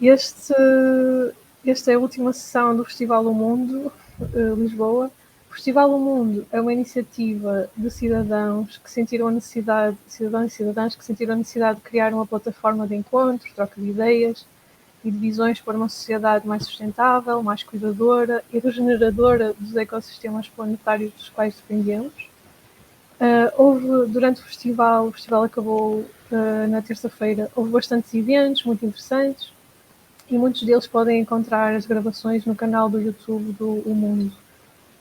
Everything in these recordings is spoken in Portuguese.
Este, esta é a última sessão do Festival O Mundo, Lisboa. O Festival O Mundo é uma iniciativa de cidadãos que sentiram a necessidade, cidadãos e cidadãs que sentiram a necessidade de criar uma plataforma de encontro, troca de ideias e de visões para uma sociedade mais sustentável, mais cuidadora e regeneradora dos ecossistemas planetários dos quais dependemos. Durante o festival acabou na terça-feira, houve bastantes eventos muito interessantes e muitos deles podem encontrar as gravações no canal do YouTube do O Mundo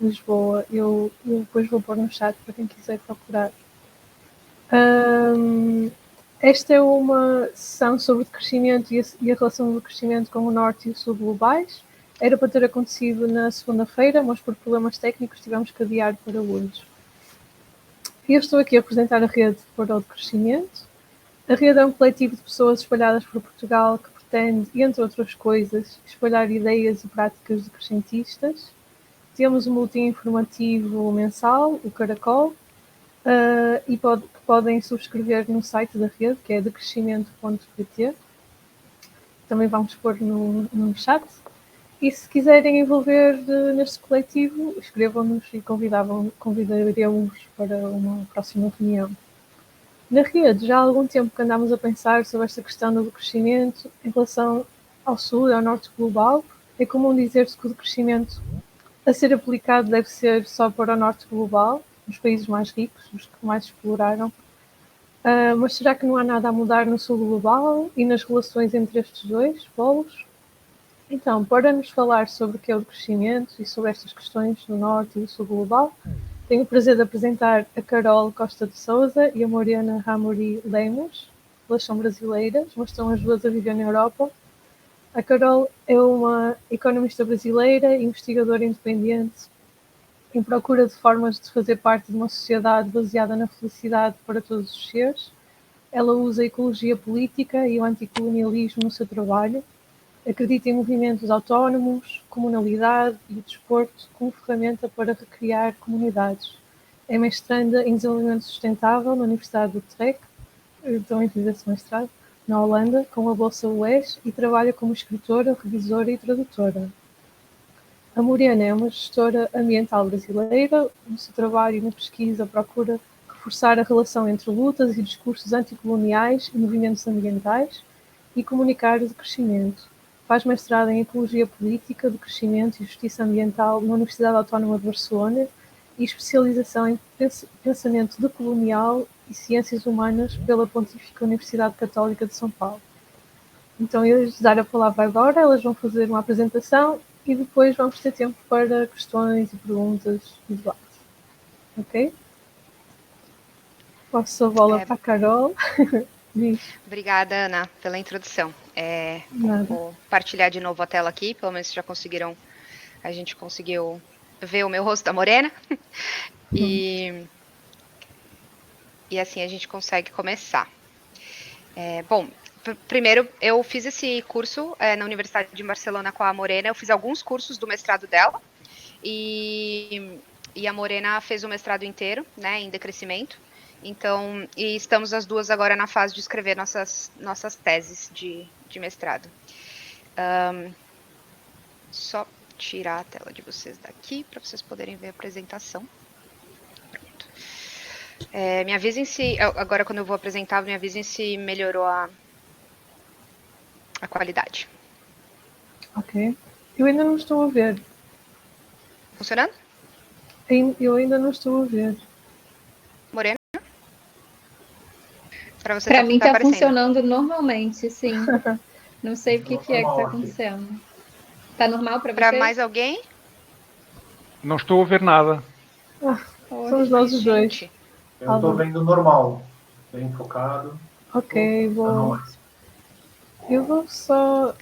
Lisboa. Eu depois vou pôr no chat para quem quiser procurar. Esta é uma sessão sobre crescimento e a relação do crescimento com o Norte e o Sul globais. Era para ter acontecido na segunda-feira, mas por problemas técnicos tivemos que adiar para hoje. Eu estou aqui a apresentar a Rede para o Crescimento. A Rede é um coletivo de pessoas espalhadas por Portugal que pretende, entre outras coisas, espalhar ideias e práticas decrescentistas. Temos um boletim informativo mensal, o Caracol, e podem subscrever no site da Rede, que é decrescimento.pt. Também vamos pôr no chat. E se quiserem envolver neste coletivo, escrevam-nos e convidaremos para uma próxima reunião. Na Rede, já há algum tempo que andamos a pensar sobre esta questão do decrescimento em relação ao Sul e ao Norte global. É comum dizer-se que o decrescimento a ser aplicado deve ser só para o Norte global, os países mais ricos, os que mais exploraram. Mas será que não há nada a mudar no Sul global e nas relações entre estes dois polos? Então, para nos falar sobre o que é o crescimento e sobre estas questões do Norte e do Sul global, tenho o prazer de apresentar a Carol Costa de Souza e a Mariana Ramori Lemos. Elas são brasileiras, mas estão as duas a viver na Europa. A Carol é uma economista brasileira, investigadora independente, em procura de formas de fazer parte de uma sociedade baseada na felicidade para todos os seres. Ela usa a ecologia política e o anticolonialismo no seu trabalho. Acredita em movimentos autónomos, comunalidade e o desporto como ferramenta para recriar comunidades. É mestranda em desenvolvimento sustentável na Universidade de Utrecht, também fiz esse mestrado, na Holanda, com a Bolsa UES, e trabalha como escritora, revisora e tradutora. A Mariana é uma gestora ambiental brasileira. No seu trabalho e na pesquisa procura reforçar a relação entre lutas e discursos anticoloniais e movimentos ambientais e comunicar o crescimento. Faz mestrado em Ecologia Política do Crescimento e Justiça Ambiental na Universidade Autónoma de Barcelona e especialização em Pensamento decolonial e Ciências Humanas pela Pontifícia Universidade Católica de São Paulo. Então, eu lhes dar a palavra agora, elas vão fazer uma apresentação e depois vamos ter tempo para questões e perguntas e debate. Ok? Passo a bola para a Carol. Obrigada, Ana, pela introdução. Vou partilhar de novo a tela aqui, pelo menos a gente conseguiu ver o meu rosto da Morena. E assim a gente consegue começar. Bom, primeiro eu fiz esse curso na Universidade de Barcelona com a Morena. Eu fiz alguns cursos do mestrado dela e a Morena fez o mestrado inteiro, né, em decrescimento. Então, e estamos as duas agora na fase de escrever nossas teses de mestrado. Só tirar a tela de vocês daqui para vocês poderem ver a apresentação. Pronto. Me avisem se, agora quando eu vou apresentar, me avisem se melhorou a qualidade. Ok. Eu ainda não estou a ver. Funcionando? Eu ainda não estou a ver. Morena? Para mim está funcionando normalmente, sim. Não sei o que é que está acontecendo. Está normal para você? Para mais alguém? Não estou a ver nada. Somos nós os dois. Eu estou vendo normal, bem focado. Ok, bom. Eu vou só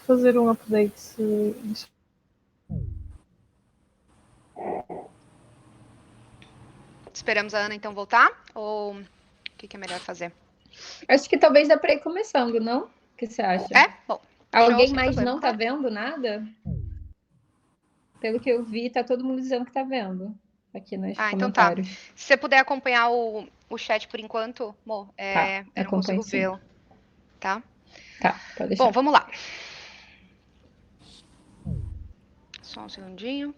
fazer um update. Esperamos a Ana então voltar? Ou o que é melhor fazer? Acho que talvez dá para ir começando, não? O que você acha? Bom. Alguém mais não está vendo nada? Pelo que eu vi, está todo mundo dizendo que está vendo aqui nos comentários. Então tá. Se você puder acompanhar o chat por enquanto, eu não consigo vê-lo. Tá, pode deixar. Bom, vamos lá. Só um segundinho.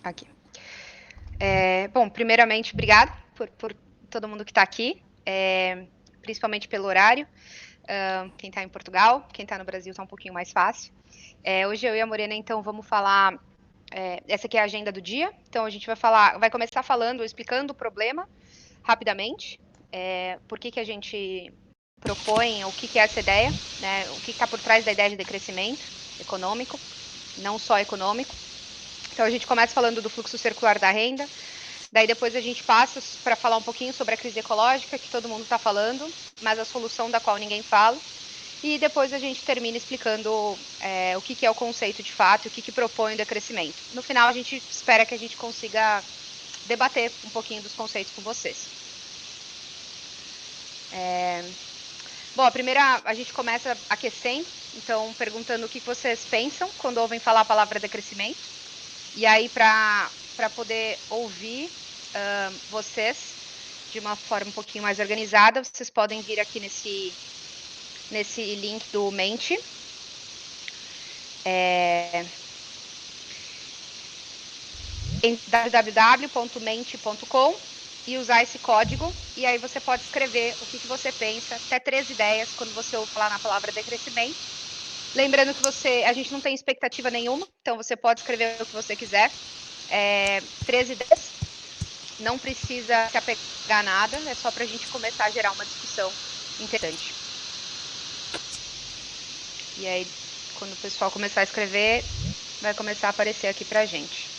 Aqui. Bom, primeiramente, obrigado por todo mundo que está aqui, principalmente pelo horário. Quem está em Portugal, quem está no Brasil está um pouquinho mais fácil. Hoje eu e a Morena, então, vamos falar. Essa aqui é a agenda do dia. Então, a gente vai começar falando, explicando o problema rapidamente. Por que a gente propõe, o que é essa ideia, né? O que está por trás da ideia de decrescimento econômico, não só econômico. Então, a gente começa falando do fluxo circular da renda, daí depois a gente passa para falar um pouquinho sobre a crise ecológica, que todo mundo está falando, mas a solução da qual ninguém fala, e depois a gente termina explicando o que é o conceito de fato, o que propõe o decrescimento. No final, a gente espera que a gente consiga debater um pouquinho dos conceitos com vocês. Bom, a primeira, a gente começa aquecendo, então perguntando o que vocês pensam quando ouvem falar a palavra decrescimento. E aí, para poder ouvir vocês de uma forma um pouquinho mais organizada, vocês podem vir aqui nesse link do Mente. Em www.mente.com e usar esse código. E aí você pode escrever o que você pensa, até 3 ideias, quando você ouve falar na palavra decrescimento. Lembrando que a gente não tem expectativa nenhuma, então você pode escrever o que você quiser. 3 ideias, não precisa se apegar a nada, é só para a gente começar a gerar uma discussão interessante. E aí, quando o pessoal começar a escrever, vai começar a aparecer aqui para a gente.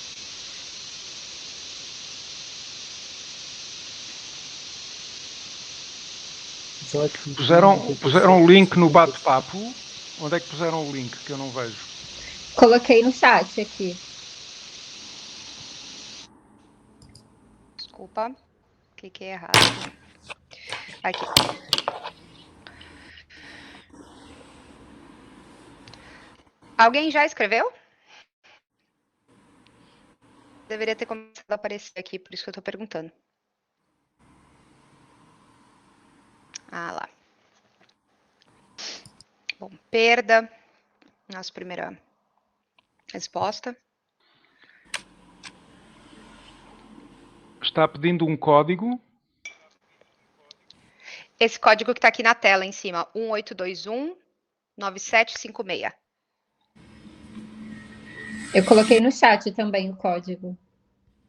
Puseram o link no bate-papo? Onde é que puseram o link que eu não vejo? Coloquei no chat aqui. Desculpa, cliquei errado. Aqui. Alguém já escreveu? Deveria ter começado a aparecer aqui, por isso que eu estou perguntando. Ah, lá. Bom, perda. Nossa primeira resposta. Está pedindo um código. Esse código que está aqui na tela em cima, 1821-9756. Eu coloquei no chat também o código.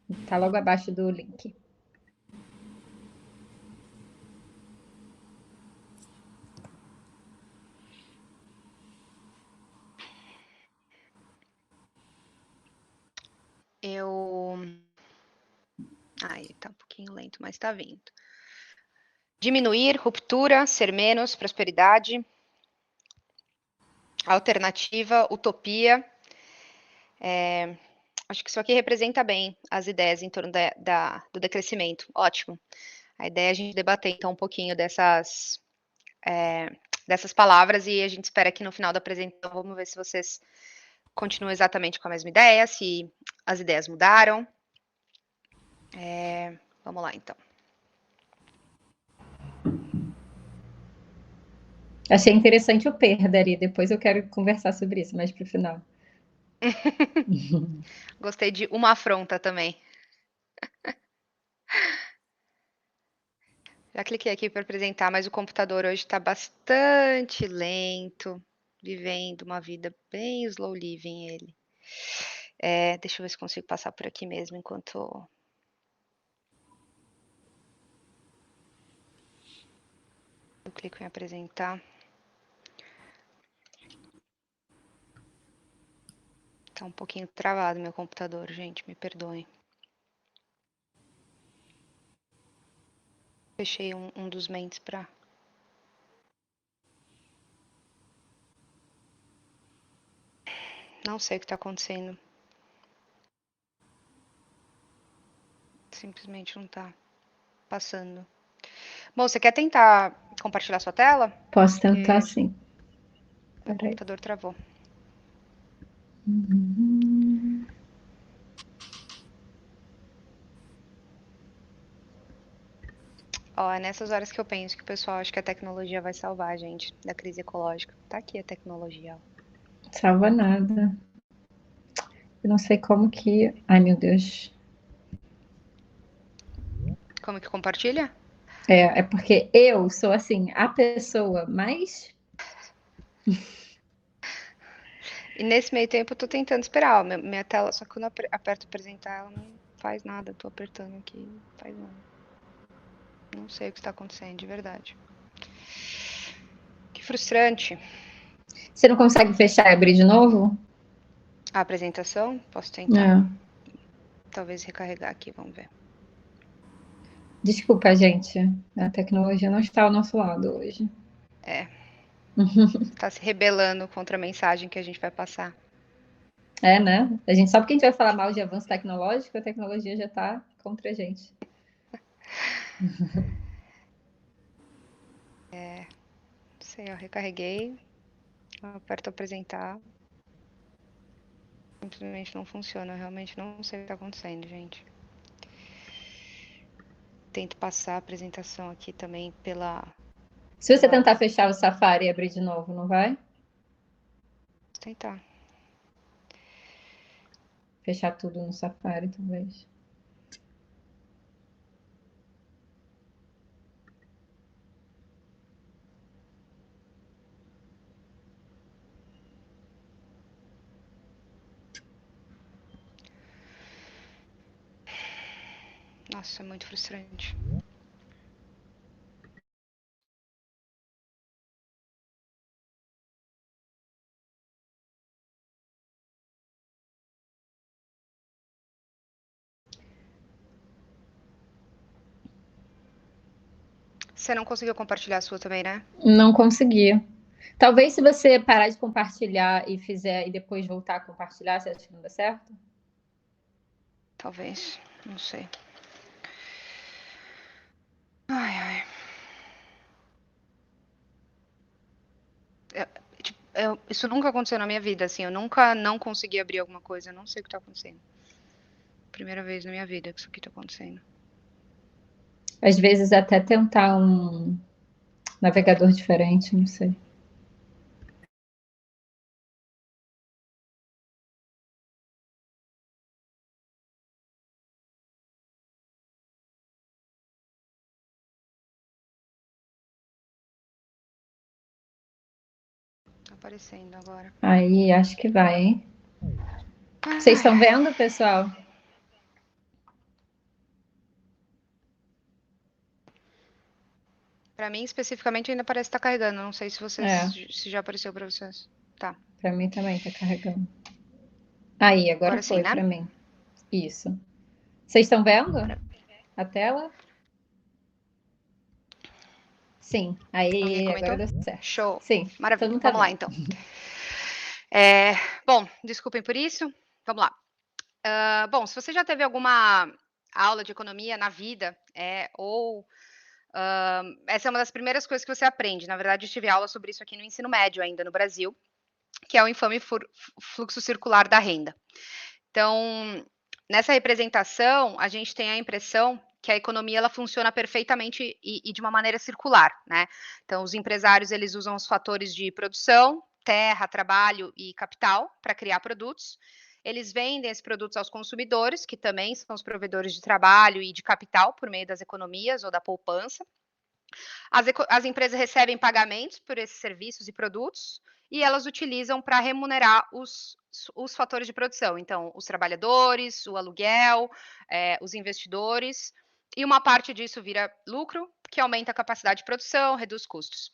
Está logo abaixo do link. Ai, tá um pouquinho lento, mas tá vindo. Diminuir, ruptura, ser menos, prosperidade, alternativa, utopia. Acho que isso aqui representa bem as ideias em torno do decrescimento. Ótimo. A ideia é a gente debater, então, um pouquinho dessas palavras e a gente espera que no final da apresentação, vamos ver se vocês continuam exatamente com a mesma ideia, se as ideias mudaram. Vamos lá, então. Achei interessante o perda ali. Depois eu quero conversar sobre isso mais para o final. Gostei de uma afronta também. Já cliquei aqui para apresentar, mas o computador hoje está bastante lento, vivendo uma vida bem slow living ele. Deixa eu ver se consigo passar por aqui mesmo enquanto... Eu clico em apresentar. Tá um pouquinho travado meu computador, gente, me perdoem. Fechei um dos mentes para... Não sei o que está acontecendo. Simplesmente não está passando. Bom, você quer tentar compartilhar sua tela? Posso tentar, sim. Meu computador travou. É nessas horas que eu penso que o pessoal acha que a tecnologia vai salvar a gente da crise ecológica. Tá aqui a tecnologia. Salva nada. Eu não sei como que... Ai, meu Deus. Como que compartilha? É porque eu sou, assim, a pessoa mais... E nesse meio tempo eu tô tentando esperar, ó, minha tela, só que quando eu aperto apresentar, ela não faz nada. Tô apertando aqui, não faz nada. Não sei o que está acontecendo, de verdade. Que frustrante. Você não consegue fechar e abrir de novo? A apresentação, posso tentar. Talvez recarregar aqui, vamos ver. Desculpa, gente. A tecnologia não está ao nosso lado hoje. Tá se rebelando contra a mensagem que a gente vai passar. É, né? A gente sabe que a gente vai falar mal de avanço tecnológico, a tecnologia já está contra a gente. Não sei, eu recarreguei. Eu aperto apresentar. Simplesmente não funciona. Eu realmente não sei o que está acontecendo, gente. Tento passar a apresentação aqui também pela... Se você tentar fechar o Safari e abrir de novo, não vai? Vou tentar. Fechar tudo no Safari, talvez. Nossa, é muito frustrante. Você não conseguiu compartilhar a sua também, né? Não consegui. Talvez se você parar de compartilhar e fizer e depois voltar a compartilhar, você acha que não dá certo? Talvez, não sei. Ai, ai. Isso nunca aconteceu na minha vida, assim. Eu nunca não consegui abrir alguma coisa. Eu não sei o que tá acontecendo. Primeira vez na minha vida que isso aqui tá acontecendo. Às vezes até tentar um navegador diferente, não sei. Tá aparecendo agora. Aí, acho que vai, hein? Vocês estão vendo, pessoal? Pra mim, especificamente, ainda parece que tá carregando. Não sei se vocês, se já apareceu pra vocês. Tá. Pra mim também tá carregando. Aí, agora sim, foi né? pra mim. Isso. Vocês estão vendo a tela? Sim. Alguém Aí, comentou? agora deu certo. Show. Sim. Todo Maravilha. mundo tá Vamos lá, vendo. então. Bom, desculpem por isso. Vamos lá. Bom, se você já teve alguma aula de economia na vida, ou essa é uma das primeiras coisas que você aprende. Na verdade, eu tive aula sobre isso aqui no ensino médio ainda no Brasil, que é o infame fluxo circular da renda. Então, nessa representação, a gente tem a impressão que a economia ela funciona perfeitamente e de uma maneira circular, né? Então, os empresários eles usam os fatores de produção, terra, trabalho e capital para criar produtos. Eles vendem esses produtos aos consumidores, que também são os provedores de trabalho e de capital por meio das economias ou da poupança. As empresas recebem pagamentos por esses serviços e produtos e elas utilizam para remunerar os fatores de produção. Então, os trabalhadores, o aluguel, os investidores. E uma parte disso vira lucro, que aumenta a capacidade de produção, reduz custos.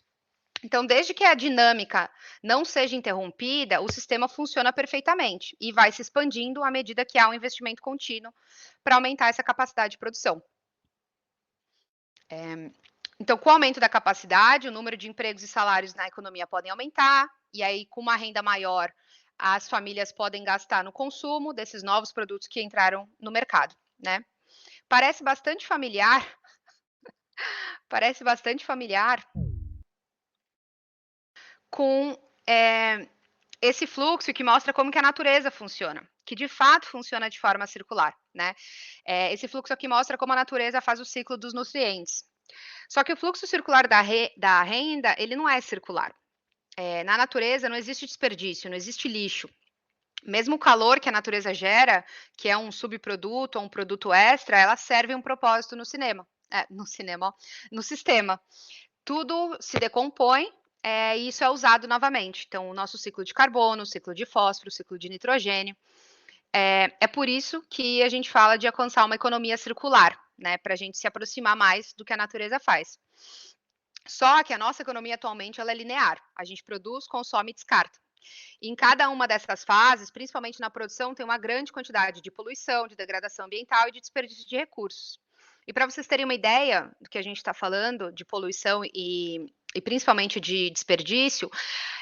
Então, desde que a dinâmica não seja interrompida, o sistema funciona perfeitamente e vai se expandindo à medida que há um investimento contínuo para aumentar essa capacidade de produção. Então, com o aumento da capacidade, o número de empregos e salários na economia podem aumentar, e aí, com uma renda maior, as famílias podem gastar no consumo desses novos produtos que entraram no mercado, né? Parece bastante familiar, com esse fluxo que mostra como que a natureza funciona, que de fato funciona de forma circular, né? Esse fluxo aqui mostra como a natureza faz o ciclo dos nutrientes. Só que o fluxo circular da renda, ele não é circular. Na natureza não existe desperdício, não existe lixo. Mesmo o calor que a natureza gera, que é um subproduto ou um produto extra, ela serve um propósito no cinema. No sistema. Tudo se decompõe e isso é usado novamente. Então, o nosso ciclo de carbono, o ciclo de fósforo, o ciclo de nitrogênio. É por isso que a gente fala de alcançar uma economia circular, né? Para a gente se aproximar mais do que a natureza faz. Só que a nossa economia atualmente ela é linear. A gente produz, consome e descarta. E em cada uma dessas fases, principalmente na produção, tem uma grande quantidade de poluição, de degradação ambiental e de desperdício de recursos. E para vocês terem uma ideia do que a gente está falando de poluição e principalmente de desperdício,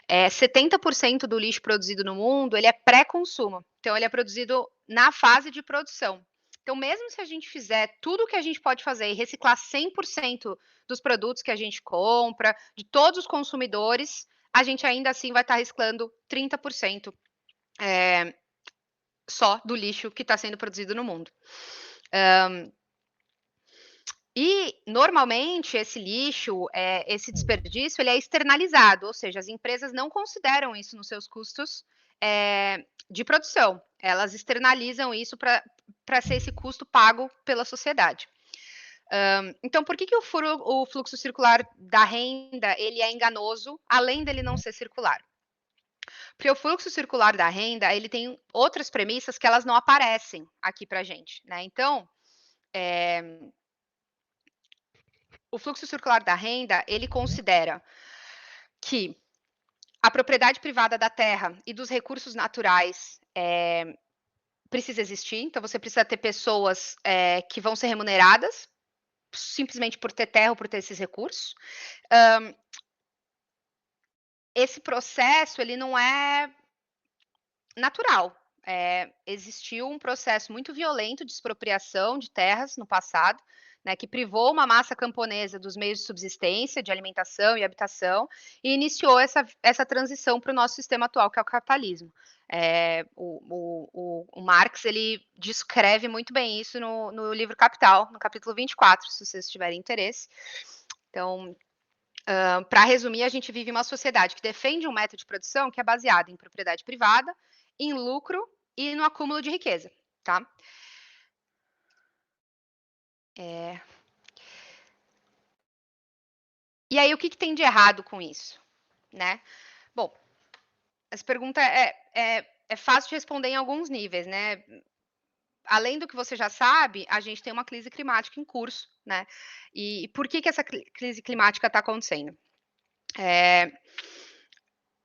70% do lixo produzido no mundo ele é pré-consumo. Então, ele é produzido na fase de produção. Então, mesmo se a gente fizer tudo o que a gente pode fazer e reciclar 100% dos produtos que a gente compra, de todos os consumidores, a gente ainda assim vai estar reciclando 30% só do lixo que está sendo produzido no mundo. E, normalmente, esse lixo, esse desperdício, ele é externalizado, ou seja, as empresas não consideram isso nos seus custos de produção. Elas externalizam isso para ser esse custo pago pela sociedade. Então, por que o fluxo circular da renda ele é enganoso, além dele não ser circular? Porque o fluxo circular da renda ele tem outras premissas que elas não aparecem aqui para a gente, né? Então, o fluxo circular da renda ele considera que a propriedade privada da terra e dos recursos naturais precisa existir. Então, você precisa ter pessoas que vão ser remuneradas simplesmente por ter terra ou por ter esses recursos. Esse processo ele não é natural. Existiu um processo muito violento de expropriação de terras no passado, né, que privou uma massa camponesa dos meios de subsistência, de alimentação e habitação, e iniciou essa transição para o nosso sistema atual, que é o capitalismo. O Marx ele descreve muito bem isso no livro Capital, no capítulo 24, se vocês tiverem interesse. Então, para resumir, a gente vive uma sociedade que defende um método de produção que é baseado em propriedade privada, em lucro e no acúmulo de riqueza, tá? E aí, o que tem de errado com isso, né? Bom, essa pergunta é fácil de responder em alguns níveis, né? Além do que você já sabe, a gente tem uma crise climática em curso, né? E por que essa crise climática está acontecendo?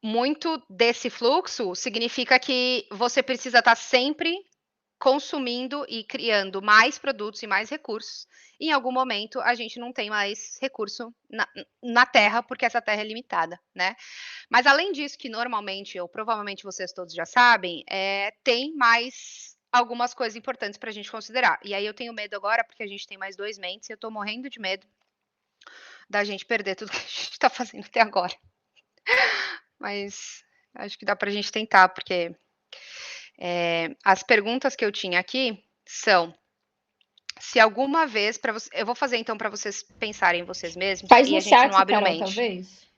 Muito desse fluxo significa que você precisa estar sempre consumindo e criando mais produtos e mais recursos. Em algum momento, a gente não tem mais recurso na Terra, porque essa Terra é limitada, né? Mas, além disso, que normalmente, ou provavelmente vocês todos já sabem, tem mais algumas coisas importantes para a gente considerar. E aí eu tenho medo agora, porque a gente tem mais 2 mentes, e eu estou morrendo de medo da gente perder tudo que a gente está fazendo até agora. Mas acho que dá para a gente tentar, porque as perguntas que eu tinha aqui são: se alguma vez, eu vou fazer então para vocês pensarem em vocês mesmos, Faz e no a gente chat, não abre Carol, mente. talvez.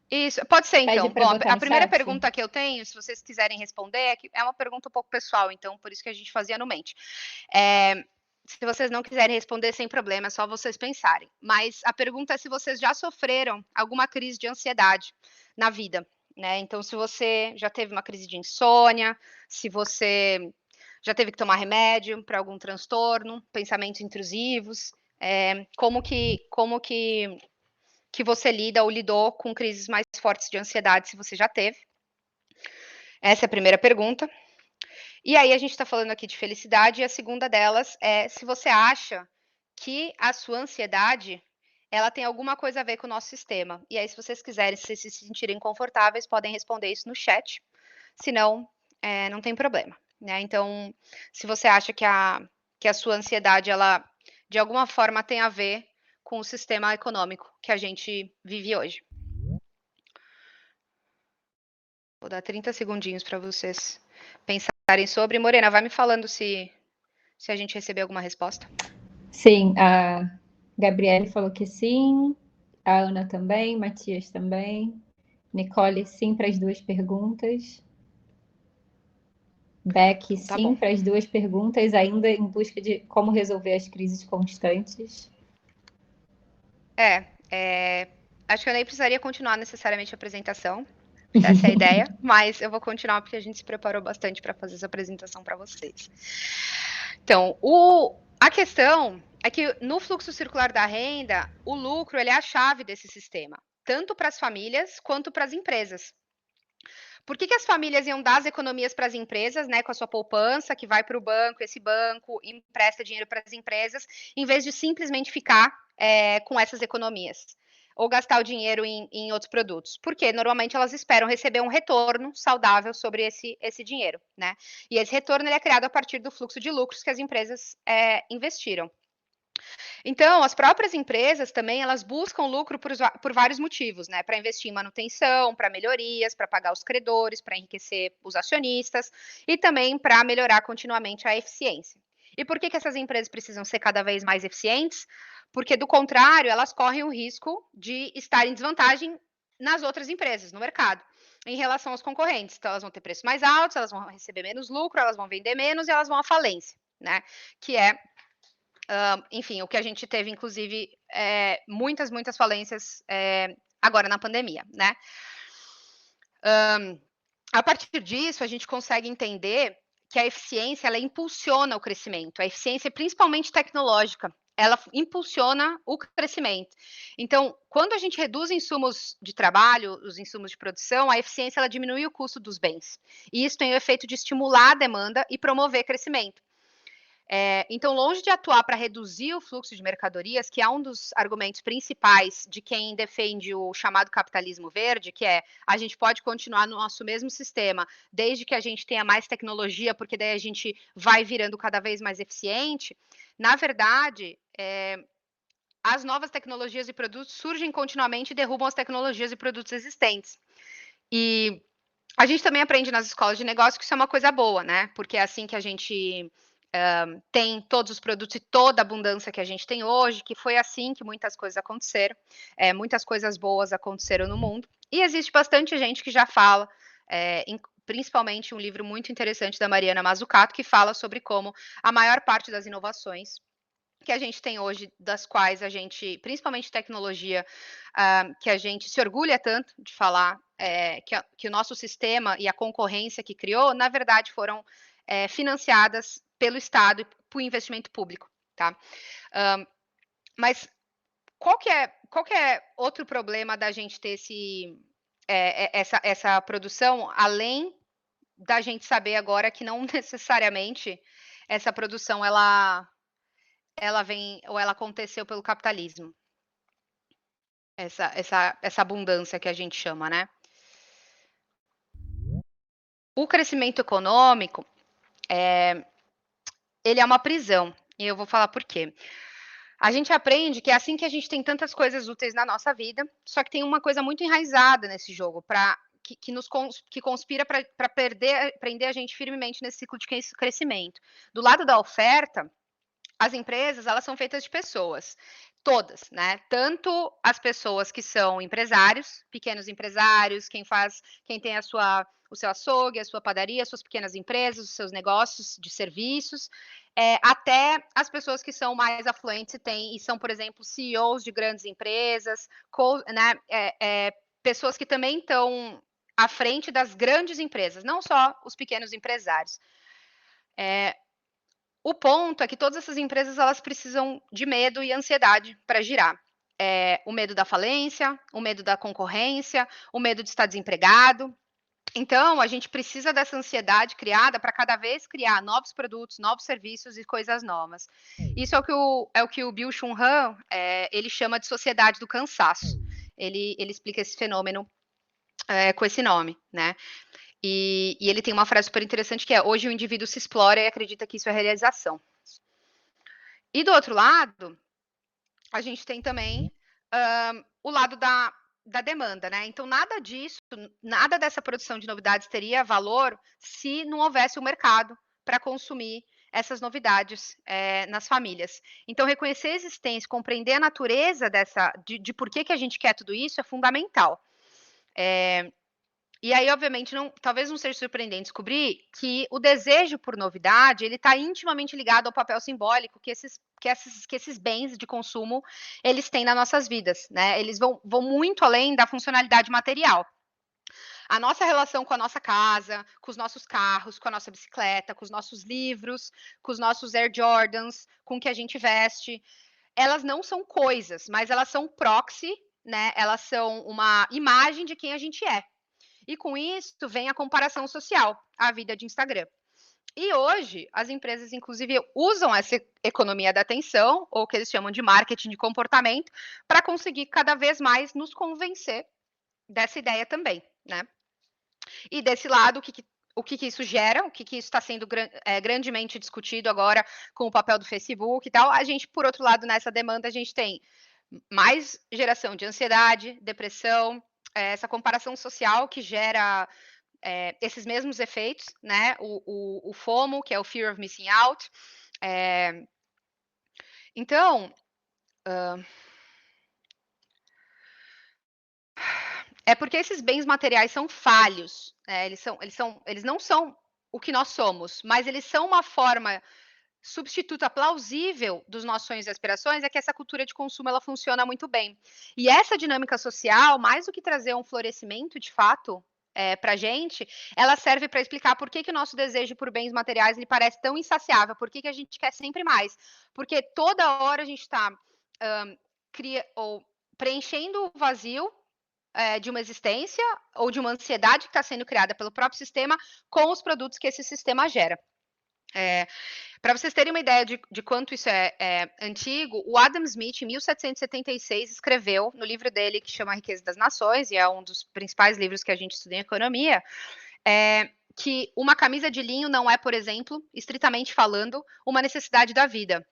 Isso, pode ser então. Pede pra Bom, botar a no primeira chat. pergunta que eu tenho, se vocês quiserem responder, é uma pergunta um pouco pessoal, então por isso que a gente fazia no mente. Se vocês não quiserem responder, sem problema, é só vocês pensarem. Mas a pergunta é se vocês já sofreram alguma crise de ansiedade na vida, né? Então, se você já teve uma crise de insônia, se você já teve que tomar remédio para algum transtorno, pensamentos intrusivos, como que você lida ou lidou com crises mais fortes de ansiedade, se você já teve? Essa é a primeira pergunta. E aí a gente está falando aqui de felicidade, e a segunda delas é se você acha que a sua ansiedade ela tem alguma coisa a ver com o nosso sistema. E aí, se vocês quiserem se sentirem confortáveis, podem responder isso no chat. Se não, não tem problema, né? Então, se você acha que a sua ansiedade, ela de alguma forma tem a ver com o sistema econômico que a gente vive hoje. Vou dar 30 segundinhos para vocês pensarem sobre. Morena, vai me falando se a gente recebeu alguma resposta. Sim, a Gabriele falou que sim, a Ana também, Matias também, Nicole sim para as 2 perguntas. Beck, Tá sim, bom. para as duas perguntas, ainda em busca de como resolver as crises constantes. Acho que eu nem precisaria continuar necessariamente a apresentação, se essa é a ideia, mas eu vou continuar porque a gente se preparou bastante para fazer essa apresentação para vocês. Então, a questão é que no fluxo circular da renda, o lucro ele é a chave desse sistema, tanto para as famílias quanto para as empresas. Por que as famílias iam dar as economias para as empresas, né, com a sua poupança, que vai para o banco, esse banco empresta dinheiro para as empresas, em vez de simplesmente ficar com essas economias? Ou gastar o dinheiro em outros produtos? Porque normalmente elas esperam receber um retorno saudável sobre esse dinheiro, né? E esse retorno ele é criado a partir do fluxo de lucros que as empresas investiram. Então, as próprias empresas também, elas buscam lucro por vários motivos, né? Para investir em manutenção, para melhorias, para pagar os credores, para enriquecer os acionistas e também para melhorar continuamente a eficiência. E por que essas empresas precisam ser cada vez mais eficientes? Porque, do contrário, elas correm o risco de estar em desvantagem nas outras empresas, no mercado, em relação aos concorrentes. Então, elas vão ter preços mais altos, elas vão receber menos lucro, elas vão vender menos e elas vão à falência, né? Que é enfim, o que a gente teve, inclusive, muitas falências agora na pandemia, né? A partir disso, a gente consegue entender que a eficiência, ela impulsiona o crescimento. A eficiência, principalmente tecnológica, ela impulsiona o crescimento. Então, quando a gente reduz insumos de trabalho, os insumos de produção, a eficiência, ela diminui o custo dos bens. E isso tem o efeito de estimular a demanda e promover crescimento. Então, longe de atuar para reduzir o fluxo de mercadorias, que é um dos argumentos principais de quem defende o chamado capitalismo verde, que é a gente pode continuar no nosso mesmo sistema, desde que a gente tenha mais tecnologia, porque daí a gente vai virando cada vez mais eficiente. Na verdade, as novas tecnologias e produtos surgem continuamente e derrubam as tecnologias e produtos existentes. E a gente também aprende nas escolas de negócio que isso é uma coisa boa, né? Porque é assim que a gente tem todos os produtos e toda a abundância que a gente tem hoje, que foi assim que muitas coisas aconteceram, muitas coisas boas aconteceram no mundo, e existe bastante gente que já fala, principalmente um livro muito interessante da Mariana Mazzucato, que fala sobre como a maior parte das inovações que a gente tem hoje, das quais a gente, principalmente tecnologia, que a gente se orgulha tanto de falar, que o nosso sistema e a concorrência que criou, na verdade, foram financiadas pelo Estado e por investimento público, tá? Mas qual que é outro problema da gente ter essa produção, além da gente saber agora que não necessariamente essa produção ela vem ou ela aconteceu pelo capitalismo? Essa abundância que a gente chama, né? O crescimento econômico, ele é uma prisão, e eu vou falar por quê. A gente aprende que é assim que a gente tem tantas coisas úteis na nossa vida, só que tem uma coisa muito enraizada nesse jogo, que conspira para prender a gente firmemente nesse ciclo de crescimento. Do lado da oferta, as empresas, elas são feitas de pessoas, todas, né? Tanto as pessoas que são empresários, pequenos empresários, quem tem o seu açougue, a sua padaria, as suas pequenas empresas, os seus negócios de serviços, até as pessoas que são mais afluentes e são, por exemplo, CEOs de grandes empresas, né? Pessoas que também estão à frente das grandes empresas, não só os pequenos empresários. O ponto é que todas essas empresas, elas precisam de medo e ansiedade para girar. O medo da falência, o medo da concorrência, o medo de estar desempregado. Então, a gente precisa dessa ansiedade criada para cada vez criar novos produtos, novos serviços e coisas novas. Isso é o que o Byung-Chul Han, ele chama de sociedade do cansaço. Ele explica esse fenômeno com esse nome, né? E ele tem uma frase super interessante que é: hoje o indivíduo se explora e acredita que isso é realização. E do outro lado, a gente tem também o lado da demanda, né? Então, nada dessa produção de novidades teria valor se não houvesse um mercado para consumir essas novidades nas famílias. Então, reconhecer a existência, compreender a natureza de por que a gente quer tudo isso é fundamental. E aí, obviamente, talvez não seja surpreendente descobrir que o desejo por novidade, ele está intimamente ligado ao papel simbólico que esses bens de consumo, eles têm nas nossas vidas, né? Eles vão muito além da funcionalidade material. A nossa relação com a nossa casa, com os nossos carros, com a nossa bicicleta, com os nossos livros, com os nossos Air Jordans, com o que a gente veste, elas não são coisas, mas elas são proxy, né? Elas são uma imagem de quem a gente é. E com isso vem a comparação social, a vida de Instagram. E hoje, as empresas, inclusive, usam essa economia da atenção, ou o que eles chamam de marketing de comportamento, para conseguir cada vez mais nos convencer dessa ideia também, né? E desse lado, o que isso gera, o que isso está sendo grandemente discutido agora com o papel do Facebook e tal. A gente, por outro lado, nessa demanda, a gente tem mais geração de ansiedade, depressão, essa comparação social que gera esses mesmos efeitos, né? O FOMO, que é o Fear of Missing Out. Então, é porque esses bens materiais são falhos, né? Eles não são o que nós somos, mas eles são uma forma substituta plausível dos nossos sonhos e aspirações, é que essa cultura de consumo ela funciona muito bem. E essa dinâmica social, mais do que trazer um florescimento de fato para a gente, ela serve para explicar por que o nosso desejo por bens materiais ele parece tão insaciável, por que a gente quer sempre mais. Porque toda hora a gente está preenchendo o vazio de uma existência ou de uma ansiedade que está sendo criada pelo próprio sistema com os produtos que esse sistema gera. Para vocês terem uma ideia de quanto isso é antigo, o Adam Smith, em 1776, escreveu no livro dele que chama A Riqueza das Nações, e é um dos principais livros que a gente estuda em economia, que uma camisa de linho não é, por exemplo, estritamente falando, uma necessidade da vida.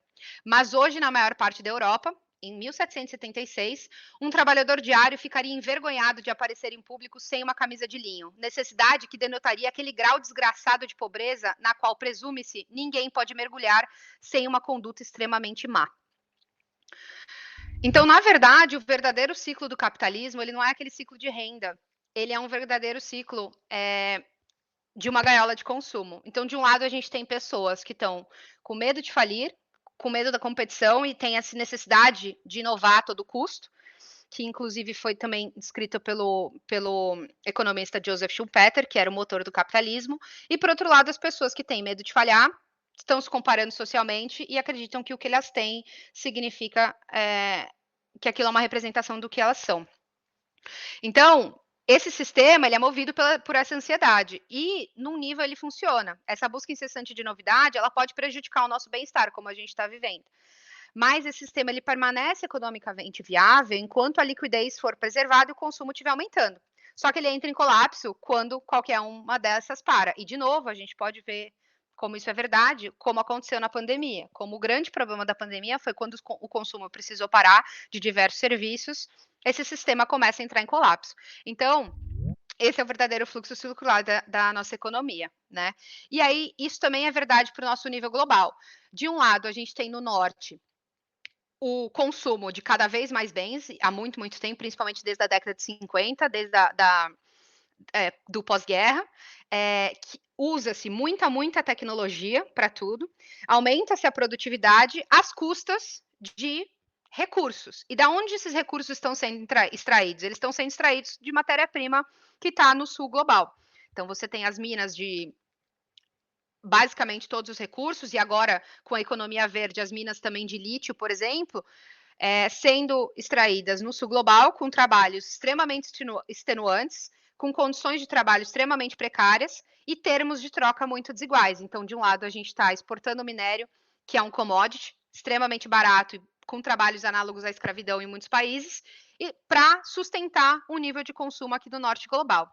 Mas hoje, na maior parte da Europa, em 1776, um trabalhador diário ficaria envergonhado de aparecer em público sem uma camisa de linho, necessidade que denotaria aquele grau desgraçado de pobreza na qual, presume-se, ninguém pode mergulhar sem uma conduta extremamente má. Então, na verdade, o verdadeiro ciclo do capitalismo, ele não é aquele ciclo de renda, ele é um verdadeiro ciclo de uma gaiola de consumo. Então, de um lado, a gente tem pessoas que estão com medo de falir, com medo da competição e tem essa necessidade de inovar a todo custo, que inclusive foi também descrita pelo economista Joseph Schumpeter, que era o motor do capitalismo. E, por outro lado, as pessoas que têm medo de falhar, estão se comparando socialmente e acreditam que o que elas têm significa que aquilo é uma representação do que elas são. Então, esse sistema ele é movido por essa ansiedade e, num nível, ele funciona. Essa busca incessante de novidade, ela pode prejudicar o nosso bem-estar, como a gente está vivendo. Mas esse sistema ele permanece economicamente viável enquanto a liquidez for preservada e o consumo estiver aumentando. Só que ele entra em colapso quando qualquer uma dessas para. E, de novo, a gente pode ver como isso é verdade, como aconteceu na pandemia. Como o grande problema da pandemia foi quando o consumo precisou parar de diversos serviços, esse sistema começa a entrar em colapso. Então, esse é o verdadeiro fluxo circular da nossa economia, né? E aí, isso também é verdade para o nosso nível global. De um lado, a gente tem no norte o consumo de cada vez mais bens, há muito, muito tempo, principalmente desde a década de 50, desde do pós-guerra, que usa-se muita tecnologia para tudo, aumenta-se a produtividade às custas de recursos. E da onde esses recursos estão sendo extraídos? Eles estão sendo extraídos de matéria-prima que está no sul global. Então, você tem as minas de basicamente todos os recursos, e agora, com a economia verde, as minas também de lítio, por exemplo, sendo extraídas no sul global, com trabalhos extremamente extenuantes, com condições de trabalho extremamente precárias e termos de troca muito desiguais. Então, de um lado, a gente está exportando minério, que é um commodity, extremamente barato e com trabalhos análogos à escravidão em muitos países, e para sustentar o nível de consumo aqui do norte global.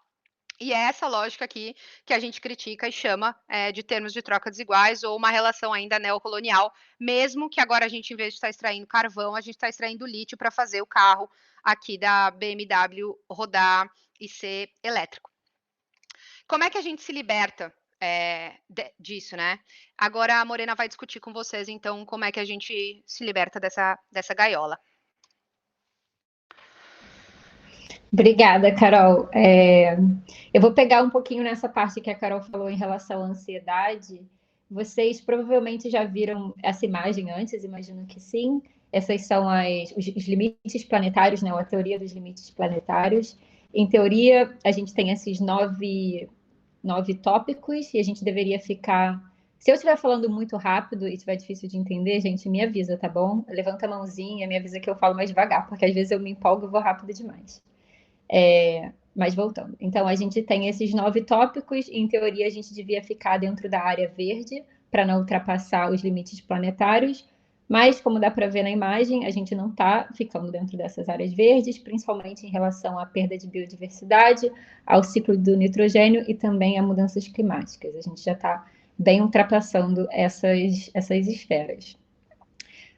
E é essa lógica aqui que a gente critica e chama de termos de troca desiguais ou uma relação ainda neocolonial, mesmo que agora a gente, em vez de estar extraindo carvão, a gente está extraindo lítio para fazer o carro aqui da BMW rodar e ser elétrico. Como é que a gente se liberta disso, né? Agora a Morena vai discutir com vocês, então, como é que a gente se liberta dessa gaiola. Obrigada, Carol. Eu vou pegar um pouquinho nessa parte que a Carol falou em relação à ansiedade. Vocês provavelmente já viram essa imagem antes, imagino que sim. Essas são os limites planetários, né? A teoria dos limites planetários. Em teoria, a gente tem esses nove tópicos e a gente deveria ficar. Se eu estiver falando muito rápido e estiver difícil de entender, gente, me avisa, tá bom? Levanta a mãozinha, me avisa que eu falo mais devagar, porque às vezes eu me empolgo e vou rápido demais. Mas voltando. Então, a gente tem esses 9 tópicos, e em teoria a gente devia ficar dentro da área verde para não ultrapassar os limites planetários, mas como dá para ver na imagem, a gente não está ficando dentro dessas áreas verdes, principalmente em relação à perda de biodiversidade, ao ciclo do nitrogênio e também a mudanças climáticas. A gente já está bem ultrapassando essas esferas.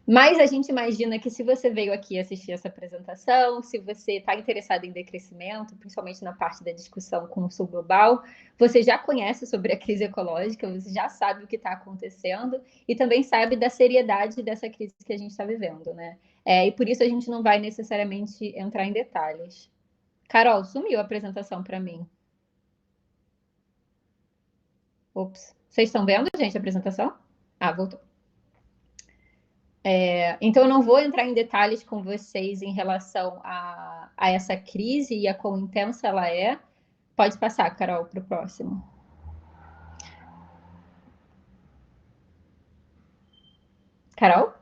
Mas a gente imagina que se você veio aqui assistir essa apresentação, se você está interessado em decrescimento, principalmente na parte da discussão com o sul global, você já conhece sobre a crise ecológica, você já sabe o que está acontecendo e também sabe da seriedade dessa crise que a gente está vivendo, né? E por isso a gente não vai necessariamente entrar em detalhes. Carol, sumiu a apresentação para mim. Ops. Vocês estão vendo, gente, a apresentação? Voltou. Então, eu não vou entrar em detalhes com vocês em relação a essa crise e a quão intensa ela é. Pode passar, Carol, para o próximo. Carol?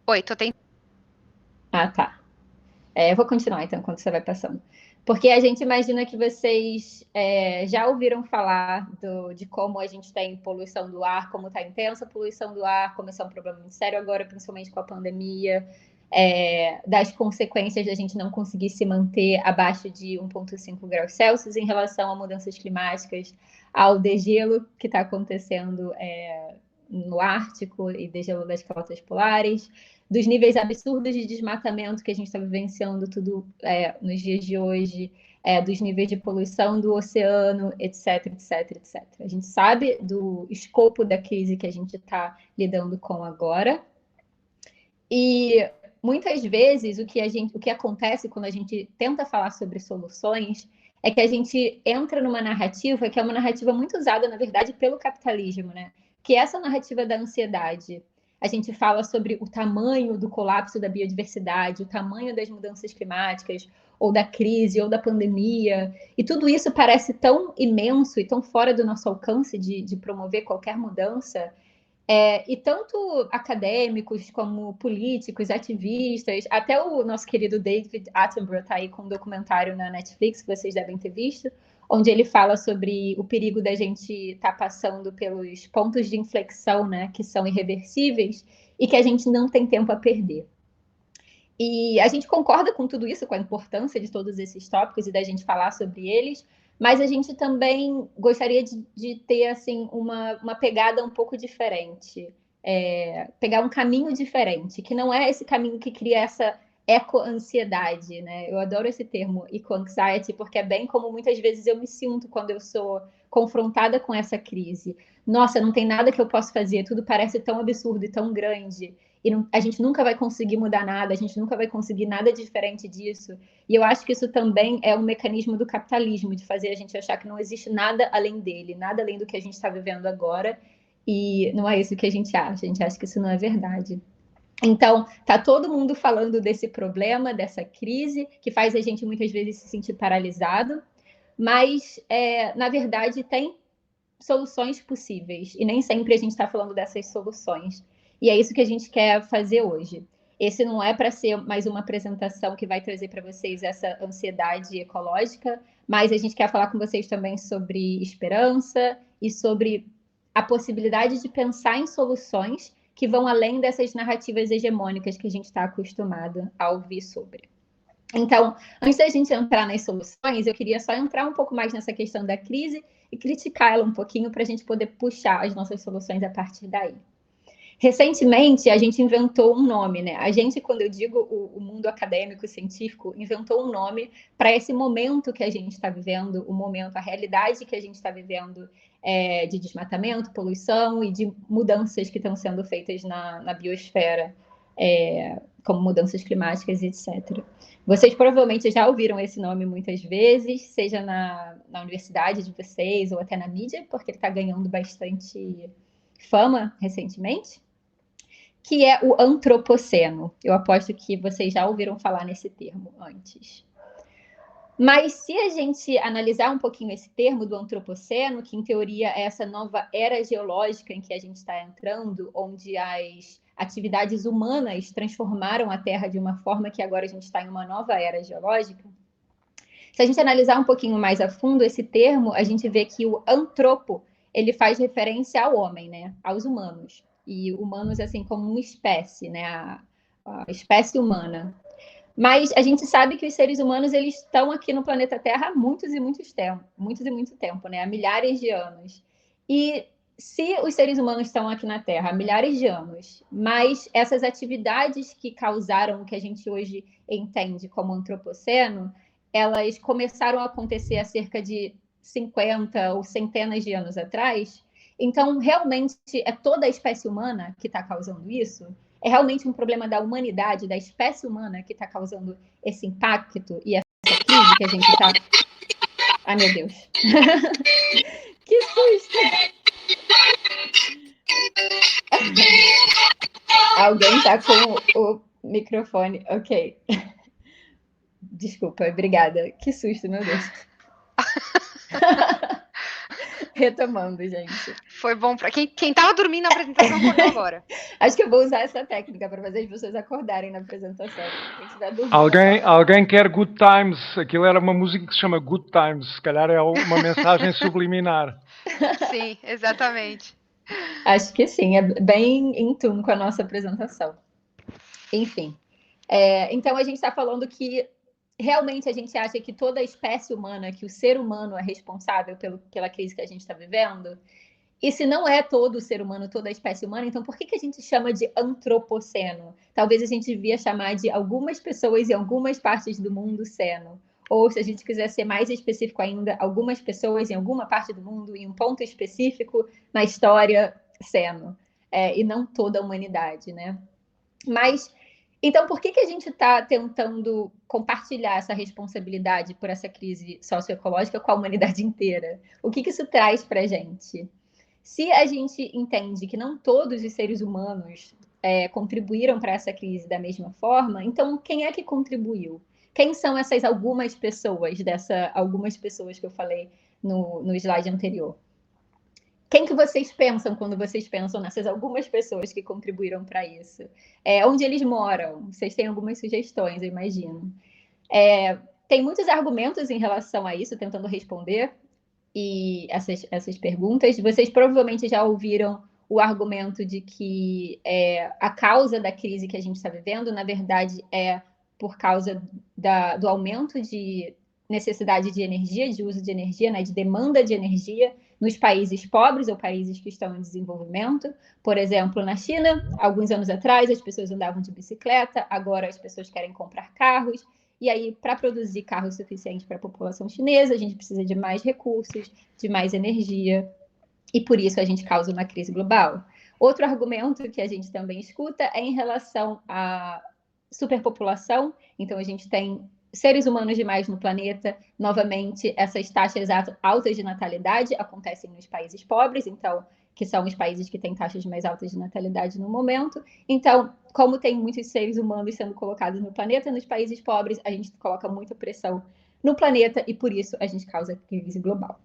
Oi, tô tentando. Tá. Eu vou continuar, então, enquanto você vai passando. Porque a gente imagina que vocês já ouviram falar de como a gente tem poluição do ar, como está intensa a poluição do ar, como esse é um problema muito sério agora, principalmente com a pandemia, das consequências da gente não conseguir se manter abaixo de 1,5 graus Celsius em relação a mudanças climáticas, ao degelo que está acontecendo no Ártico e degelo das calotas polares, dos níveis absurdos de desmatamento que a gente está vivenciando tudo nos dias de hoje, dos níveis de poluição do oceano, etc, etc, etc. A gente sabe do escopo da crise que a gente está lidando com agora. E muitas vezes o que acontece quando a gente tenta falar sobre soluções é que a gente entra numa narrativa que é uma narrativa muito usada, na verdade, pelo capitalismo, né? Que é essa narrativa da ansiedade. A gente fala sobre o tamanho do colapso da biodiversidade, o tamanho das mudanças climáticas, ou da crise, ou da pandemia, e tudo isso parece tão imenso e tão fora do nosso alcance de promover qualquer mudança. E tanto acadêmicos como políticos, ativistas, até o nosso querido David Attenborough está aí com um documentário na Netflix, que vocês devem ter visto, onde ele fala sobre o perigo da gente estar passando pelos pontos de inflexão, né, que são irreversíveis e que a gente não tem tempo a perder. E a gente concorda com tudo isso, com a importância de todos esses tópicos e da gente falar sobre eles, mas a gente também gostaria de ter assim uma pegada um pouco diferente, pegar um caminho diferente, que não é esse caminho que cria essa eco-ansiedade, né? Eu adoro esse termo, eco-anxiety, porque é bem como muitas vezes eu me sinto quando eu sou confrontada com essa crise. Nossa, não tem nada que eu possa fazer, tudo parece tão absurdo e tão grande. E a gente nunca vai conseguir mudar nada, a gente nunca vai conseguir nada diferente disso. E eu acho que isso também é um mecanismo do capitalismo, de fazer a gente achar que não existe nada além dele, nada além do que a gente está vivendo agora. E não é isso que a gente acha que isso não é verdade. Então, tá todo mundo falando desse problema, dessa crise, que faz a gente muitas vezes se sentir paralisado, mas, na verdade, tem soluções possíveis, e nem sempre a gente está falando dessas soluções. E é isso que a gente quer fazer hoje. Esse não é para ser mais uma apresentação que vai trazer para vocês essa ansiedade ecológica, mas a gente quer falar com vocês também sobre esperança e sobre a possibilidade de pensar em soluções que vão além dessas narrativas hegemônicas que a gente está acostumado a ouvir sobre. Então, antes da gente entrar nas soluções, eu queria só entrar um pouco mais nessa questão da crise e criticar ela um pouquinho para a gente poder puxar as nossas soluções a partir daí. Recentemente, a gente inventou um nome, né? A gente, quando eu digo o mundo acadêmico, científico, inventou um nome para esse momento que a gente está vivendo, o momento, a realidade que a gente está vivendo de desmatamento, poluição e de mudanças que estão sendo feitas na biosfera. como mudanças climáticas e etc. Vocês provavelmente já ouviram esse nome muitas vezes, seja na universidade de vocês ou até na mídia, porque ele está ganhando bastante fama recentemente, que é o antropoceno. Eu aposto que vocês já ouviram falar nesse termo antes. Mas se a gente analisar um pouquinho esse termo do antropoceno, que em teoria é essa nova era geológica em que a gente está entrando, onde as atividades humanas transformaram a Terra de uma forma que agora a gente está em uma nova era geológica, se a gente analisar um pouquinho mais a fundo esse termo, a gente vê que o antropo, ele faz referência ao homem, né? Aos humanos. E humanos, assim, como uma espécie, né? A espécie humana. Mas a gente sabe que os seres humanos, eles estão aqui no planeta Terra há muito tempo, né? Há milhares de anos. E se os seres humanos estão aqui na Terra há milhares de anos, mas essas atividades que causaram o que a gente hoje entende como antropoceno, elas começaram a acontecer há cerca de 50 ou centenas de anos atrás, então realmente é toda a espécie humana que está causando isso? É realmente um problema da humanidade, da espécie humana que está causando esse impacto e essa crise que a gente está... Ai, meu Deus. Que susto! Alguém está com o microfone. Ok. Desculpa, obrigada. Que susto, meu Deus. Retomando, gente. Foi bom para quem tava dormindo na apresentação acordou agora. Acho que eu vou usar essa técnica para fazer as pessoas acordarem na apresentação. Quem estiver dormindo. Alguém quer Good Times? Aquilo era uma música que se chama Good Times. Se calhar é uma mensagem subliminar. Sim, exatamente. Acho que sim, é bem em tune com a nossa apresentação. Enfim, então a gente está falando que realmente a gente acha que toda a espécie humana, que o ser humano é responsável pela crise que a gente está vivendo. E se não é todo o ser humano, toda a espécie humana, então por que a gente chama de antropoceno? Talvez a gente devia chamar de algumas pessoas em algumas partes do mundo ceno. Ou, se a gente quiser ser mais específico ainda, algumas pessoas em alguma parte do mundo, em um ponto específico na história ceno. E não toda a humanidade, né? Mas, então, por que a gente está tentando compartilhar essa responsabilidade por essa crise socioecológica com a humanidade inteira? O que isso traz para a gente? Se a gente entende que não todos os seres humanos contribuíram para essa crise da mesma forma, então quem é que contribuiu? Quem são essas algumas pessoas, algumas pessoas que eu falei no slide anterior? Quem que vocês pensam quando vocês pensam nessas algumas pessoas que contribuíram para isso? Onde eles moram? Vocês têm algumas sugestões, eu imagino. Tem muitos argumentos em relação a isso, tentando responder e essas perguntas. Vocês provavelmente já ouviram o argumento de que a causa da crise que a gente está vivendo, na verdade, é por causa do aumento de necessidade de energia, de uso de energia, né, de demanda de energia nos países pobres ou países que estão em desenvolvimento. Por exemplo, na China, alguns anos atrás, as pessoas andavam de bicicleta, agora as pessoas querem comprar carros. E aí, para produzir carros suficientes para a população chinesa, a gente precisa de mais recursos, de mais energia, e por isso a gente causa uma crise global. Outro argumento que a gente também escuta é em relação à superpopulação. Então, a gente tem seres humanos demais no planeta. Novamente, essas taxas altas de natalidade acontecem nos países pobres, então, que são os países que têm taxas mais altas de natalidade no momento. Então, como tem muitos seres humanos sendo colocados no planeta, nos países pobres, a gente coloca muita pressão no planeta e, por isso, a gente causa crise global.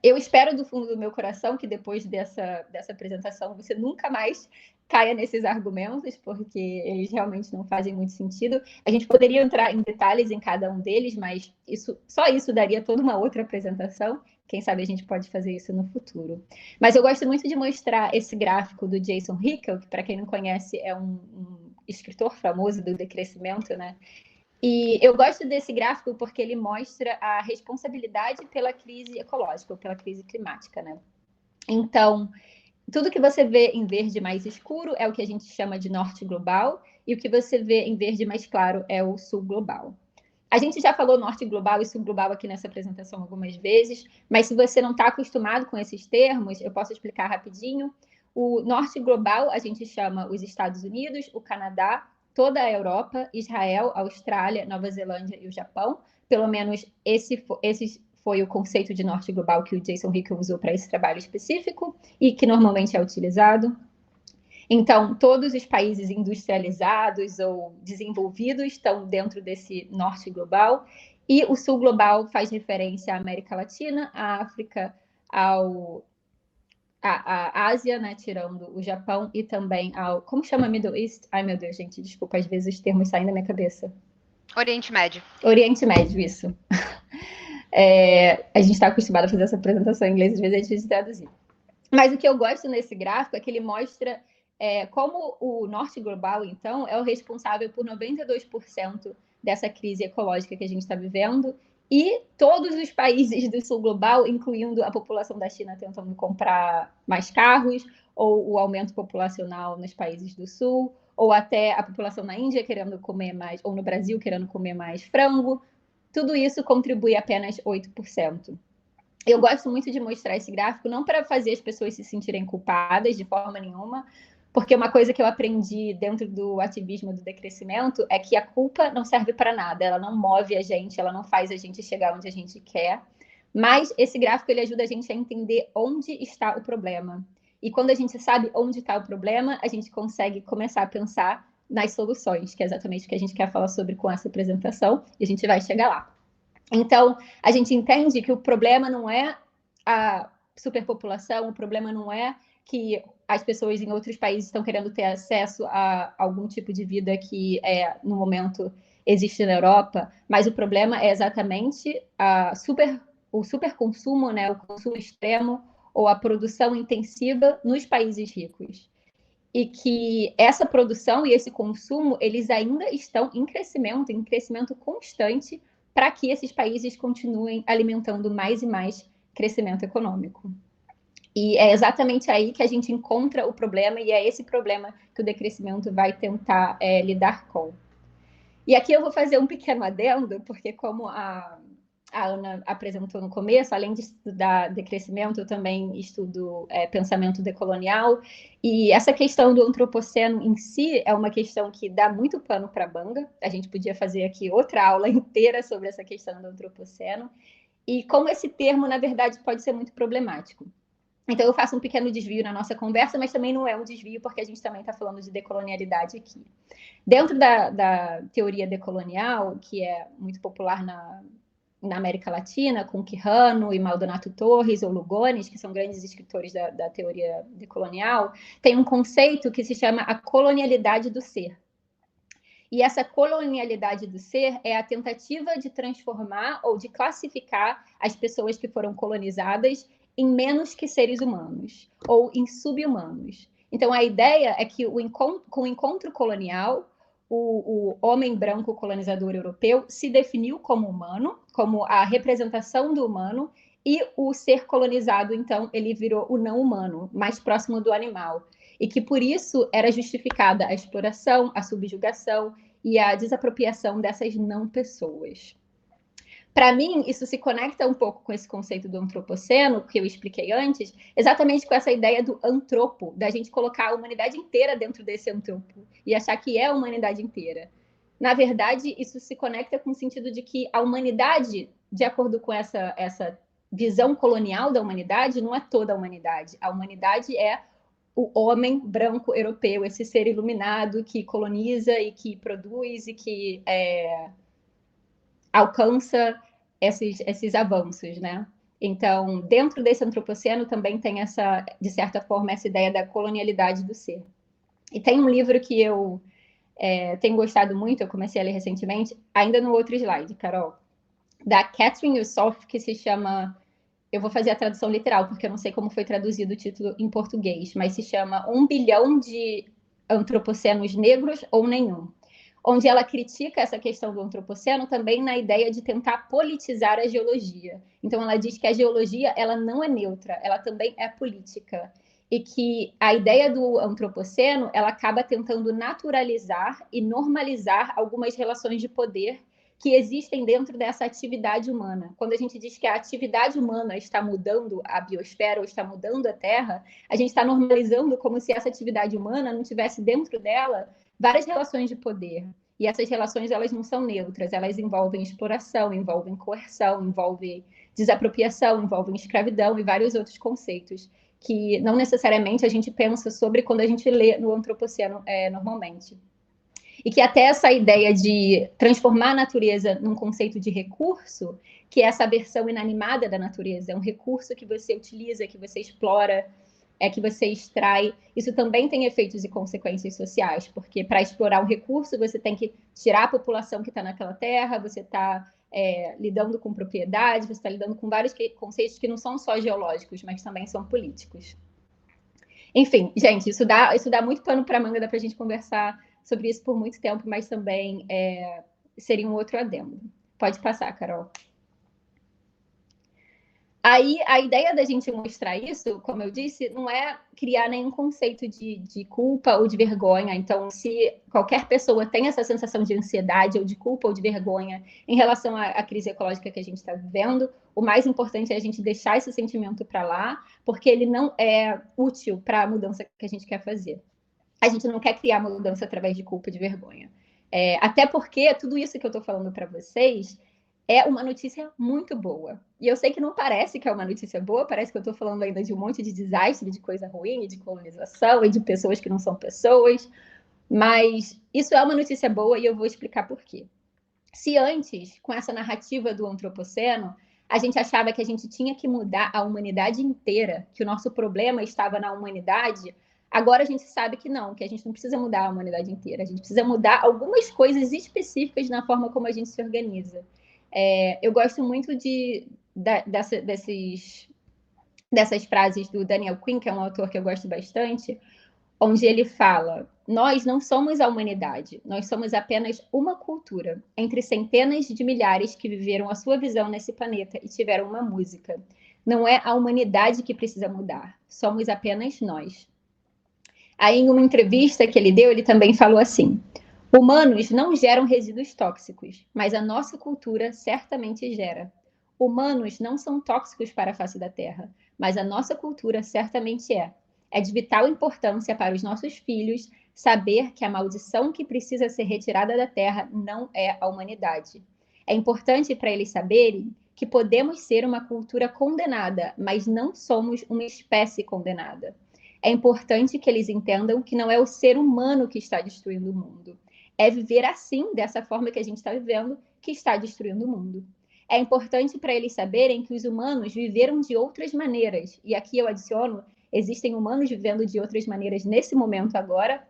Eu espero do fundo do meu coração que depois dessa apresentação você nunca mais caia nesses argumentos, porque eles realmente não fazem muito sentido. A gente poderia entrar em detalhes em cada um deles, mas só isso daria toda uma outra apresentação. Quem sabe a gente pode fazer isso no futuro. Mas eu gosto muito de mostrar esse gráfico do Jason Hickel, que, para quem não conhece, é um escritor famoso do decrescimento, né? E eu gosto desse gráfico porque ele mostra a responsabilidade pela crise ecológica, ou pela crise climática, né? Então, tudo que você vê em verde mais escuro é o que a gente chama de norte global, e o que você vê em verde mais claro é o sul global. A gente já falou norte global e sul global aqui nessa apresentação algumas vezes, mas se você não está acostumado com esses termos, eu posso explicar rapidinho. O norte global a gente chama os Estados Unidos, o Canadá, toda a Europa, Israel, Austrália, Nova Zelândia e o Japão. Pelo menos esse foi o conceito de norte global que o Jason Hickel usou para esse trabalho específico e que normalmente é utilizado. Então, todos os países industrializados ou desenvolvidos estão dentro desse norte global, e o sul global faz referência à América Latina, à África, à Ásia, né, tirando o Japão, e também ao... Como chama Middle East? Ai, meu Deus, gente, desculpa, às vezes os termos saem da minha cabeça. Oriente Médio. Oriente Médio, isso. A gente está acostumado a fazer essa apresentação em inglês, às vezes é difícil de traduzir. Mas o que eu gosto nesse gráfico é que ele mostra como o norte global, então, é o responsável por 92% dessa crise ecológica que a gente está vivendo, e todos os países do sul global, incluindo a população da China tentando comprar mais carros, ou o aumento populacional nos países do sul, ou até a população na Índia querendo comer mais, ou no Brasil querendo comer mais frango, tudo isso contribui apenas 8%. Eu gosto muito de mostrar esse gráfico, não para fazer as pessoas se sentirem culpadas de forma nenhuma, porque uma coisa que eu aprendi dentro do ativismo do decrescimento é que a culpa não serve para nada, ela não move a gente, ela não faz a gente chegar onde a gente quer, mas esse gráfico ele ajuda a gente a entender onde está o problema. E quando a gente sabe onde está o problema, a gente consegue começar a pensar nas soluções, que é exatamente o que a gente quer falar sobre com essa apresentação, e a gente vai chegar lá. Então, a gente entende que o problema não é a superpopulação, o problema não é que as pessoas em outros países estão querendo ter acesso a algum tipo de vida que, no momento, existe na Europa, mas o problema é exatamente o superconsumo, né, o consumo extremo ou a produção intensiva nos países ricos. E que essa produção e esse consumo, eles ainda estão em crescimento constante, para que esses países continuem alimentando mais e mais crescimento econômico. E é exatamente aí que a gente encontra o problema, e é esse problema que o decrescimento vai tentar lidar com. E aqui eu vou fazer um pequeno adendo, porque como a Ana apresentou no começo, além de estudar decrescimento, eu também estudo pensamento decolonial, e essa questão do antropoceno em si é uma questão que dá muito pano para manga. A gente podia fazer aqui outra aula inteira sobre essa questão do antropoceno, e como esse termo, na verdade, pode ser muito problemático. Então, eu faço um pequeno desvio na nossa conversa, mas também não é um desvio, porque a gente também está falando de decolonialidade aqui. Dentro da teoria decolonial, que é muito popular na América Latina, com Quijano e Maldonado Torres ou Lugones, que são grandes escritores da teoria decolonial, tem um conceito que se chama a colonialidade do ser. E essa colonialidade do ser é a tentativa de transformar ou de classificar as pessoas que foram colonizadas em menos que seres humanos, ou em sub-humanos. Então, a ideia é que com o encontro colonial, o homem branco colonizador europeu se definiu como humano, como a representação do humano, e o ser colonizado, então, ele virou o não humano, mais próximo do animal. E que, por isso, era justificada a exploração, a subjugação e a desapropriação dessas não-pessoas. Para mim, isso se conecta um pouco com esse conceito do antropoceno, que eu expliquei antes, exatamente com essa ideia do antropo, da gente colocar a humanidade inteira dentro desse antropo e achar que é a humanidade inteira. Na verdade, isso se conecta com o sentido de que a humanidade, de acordo com essa visão colonial da humanidade, não é toda a humanidade. A humanidade é o homem branco europeu, esse ser iluminado que coloniza e que produz e que alcança esses avanços, né? Então, dentro desse antropoceno também tem de certa forma, essa ideia da colonialidade do ser. E tem um livro que eu tenho gostado muito, eu comecei a ler recentemente, ainda no outro slide, Carol, da Catherine Yusuf, que se chama... Eu vou fazer a tradução literal, porque eu não sei como foi traduzido o título em português, mas se chama 1 bilhão de antropocenos negros ou nenhum, onde ela critica essa questão do antropoceno também na ideia de tentar politizar a geologia. Então, ela diz que a geologia ela não é neutra, ela também é política. E que a ideia do antropoceno ela acaba tentando naturalizar e normalizar algumas relações de poder que existem dentro dessa atividade humana. Quando a gente diz que a atividade humana está mudando a biosfera ou está mudando a Terra, a gente está normalizando como se essa atividade humana não tivesse dentro dela várias relações de poder. E essas relações, elas não são neutras, elas envolvem exploração, envolvem coerção, envolvem desapropriação, envolvem escravidão e vários outros conceitos que não necessariamente a gente pensa sobre quando a gente lê no Antropoceno normalmente. E que até essa ideia de transformar a natureza num conceito de recurso, que é essa versão inanimada da natureza, é um recurso que você utiliza, que você explora, que você extrai, isso também tem efeitos e consequências sociais, porque para explorar um recurso você tem que tirar a população que está naquela terra, você está lidando com propriedade, você está lidando com vários conceitos que não são só geológicos, mas também são políticos. Enfim, gente, isso dá muito pano para manga, dá para a gente conversar sobre isso por muito tempo, mas também seria um outro adendo. Pode passar, Carol. Aí, a ideia da gente mostrar isso, como eu disse, não é criar nenhum conceito de culpa ou de vergonha. Então, se qualquer pessoa tem essa sensação de ansiedade ou de culpa ou de vergonha em relação à crise ecológica que a gente está vivendo, o mais importante é a gente deixar esse sentimento para lá, porque ele não é útil para a mudança que a gente quer fazer. A gente não quer criar mudança através de culpa e de vergonha. Até porque tudo isso que eu estou falando para vocês é uma notícia muito boa. E eu sei que não parece que é uma notícia boa, parece que eu estou falando ainda de um monte de desastre, de coisa ruim, de colonização e de pessoas que não são pessoas, mas isso é uma notícia boa e eu vou explicar por quê. Se antes, com essa narrativa do Antropoceno, a gente achava que a gente tinha que mudar a humanidade inteira, que o nosso problema estava na humanidade, agora a gente sabe que não, que a gente não precisa mudar a humanidade inteira, a gente precisa mudar algumas coisas específicas na forma como a gente se organiza. Eu gosto muito dessas frases do Daniel Quinn, que é um autor que eu gosto bastante, onde ele fala: nós não somos a humanidade, nós somos apenas uma cultura, entre centenas de milhares que viveram a sua visão nesse planeta e tiveram uma música. Não é a humanidade que precisa mudar, somos apenas nós. Aí, em uma entrevista que ele deu, ele também falou assim: humanos não geram resíduos tóxicos, mas a nossa cultura certamente gera. Humanos não são tóxicos para a face da Terra, mas a nossa cultura certamente é. É de vital importância para os nossos filhos saber que a maldição que precisa ser retirada da Terra não é a humanidade. É importante para eles saberem que podemos ser uma cultura condenada, mas não somos uma espécie condenada. É importante que eles entendam que não é o ser humano que está destruindo o mundo. É viver assim, dessa forma que a gente está vivendo, que está destruindo o mundo. É importante para eles saberem que os humanos viveram de outras maneiras. E aqui eu adiciono, existem humanos vivendo de outras maneiras nesse momento agora,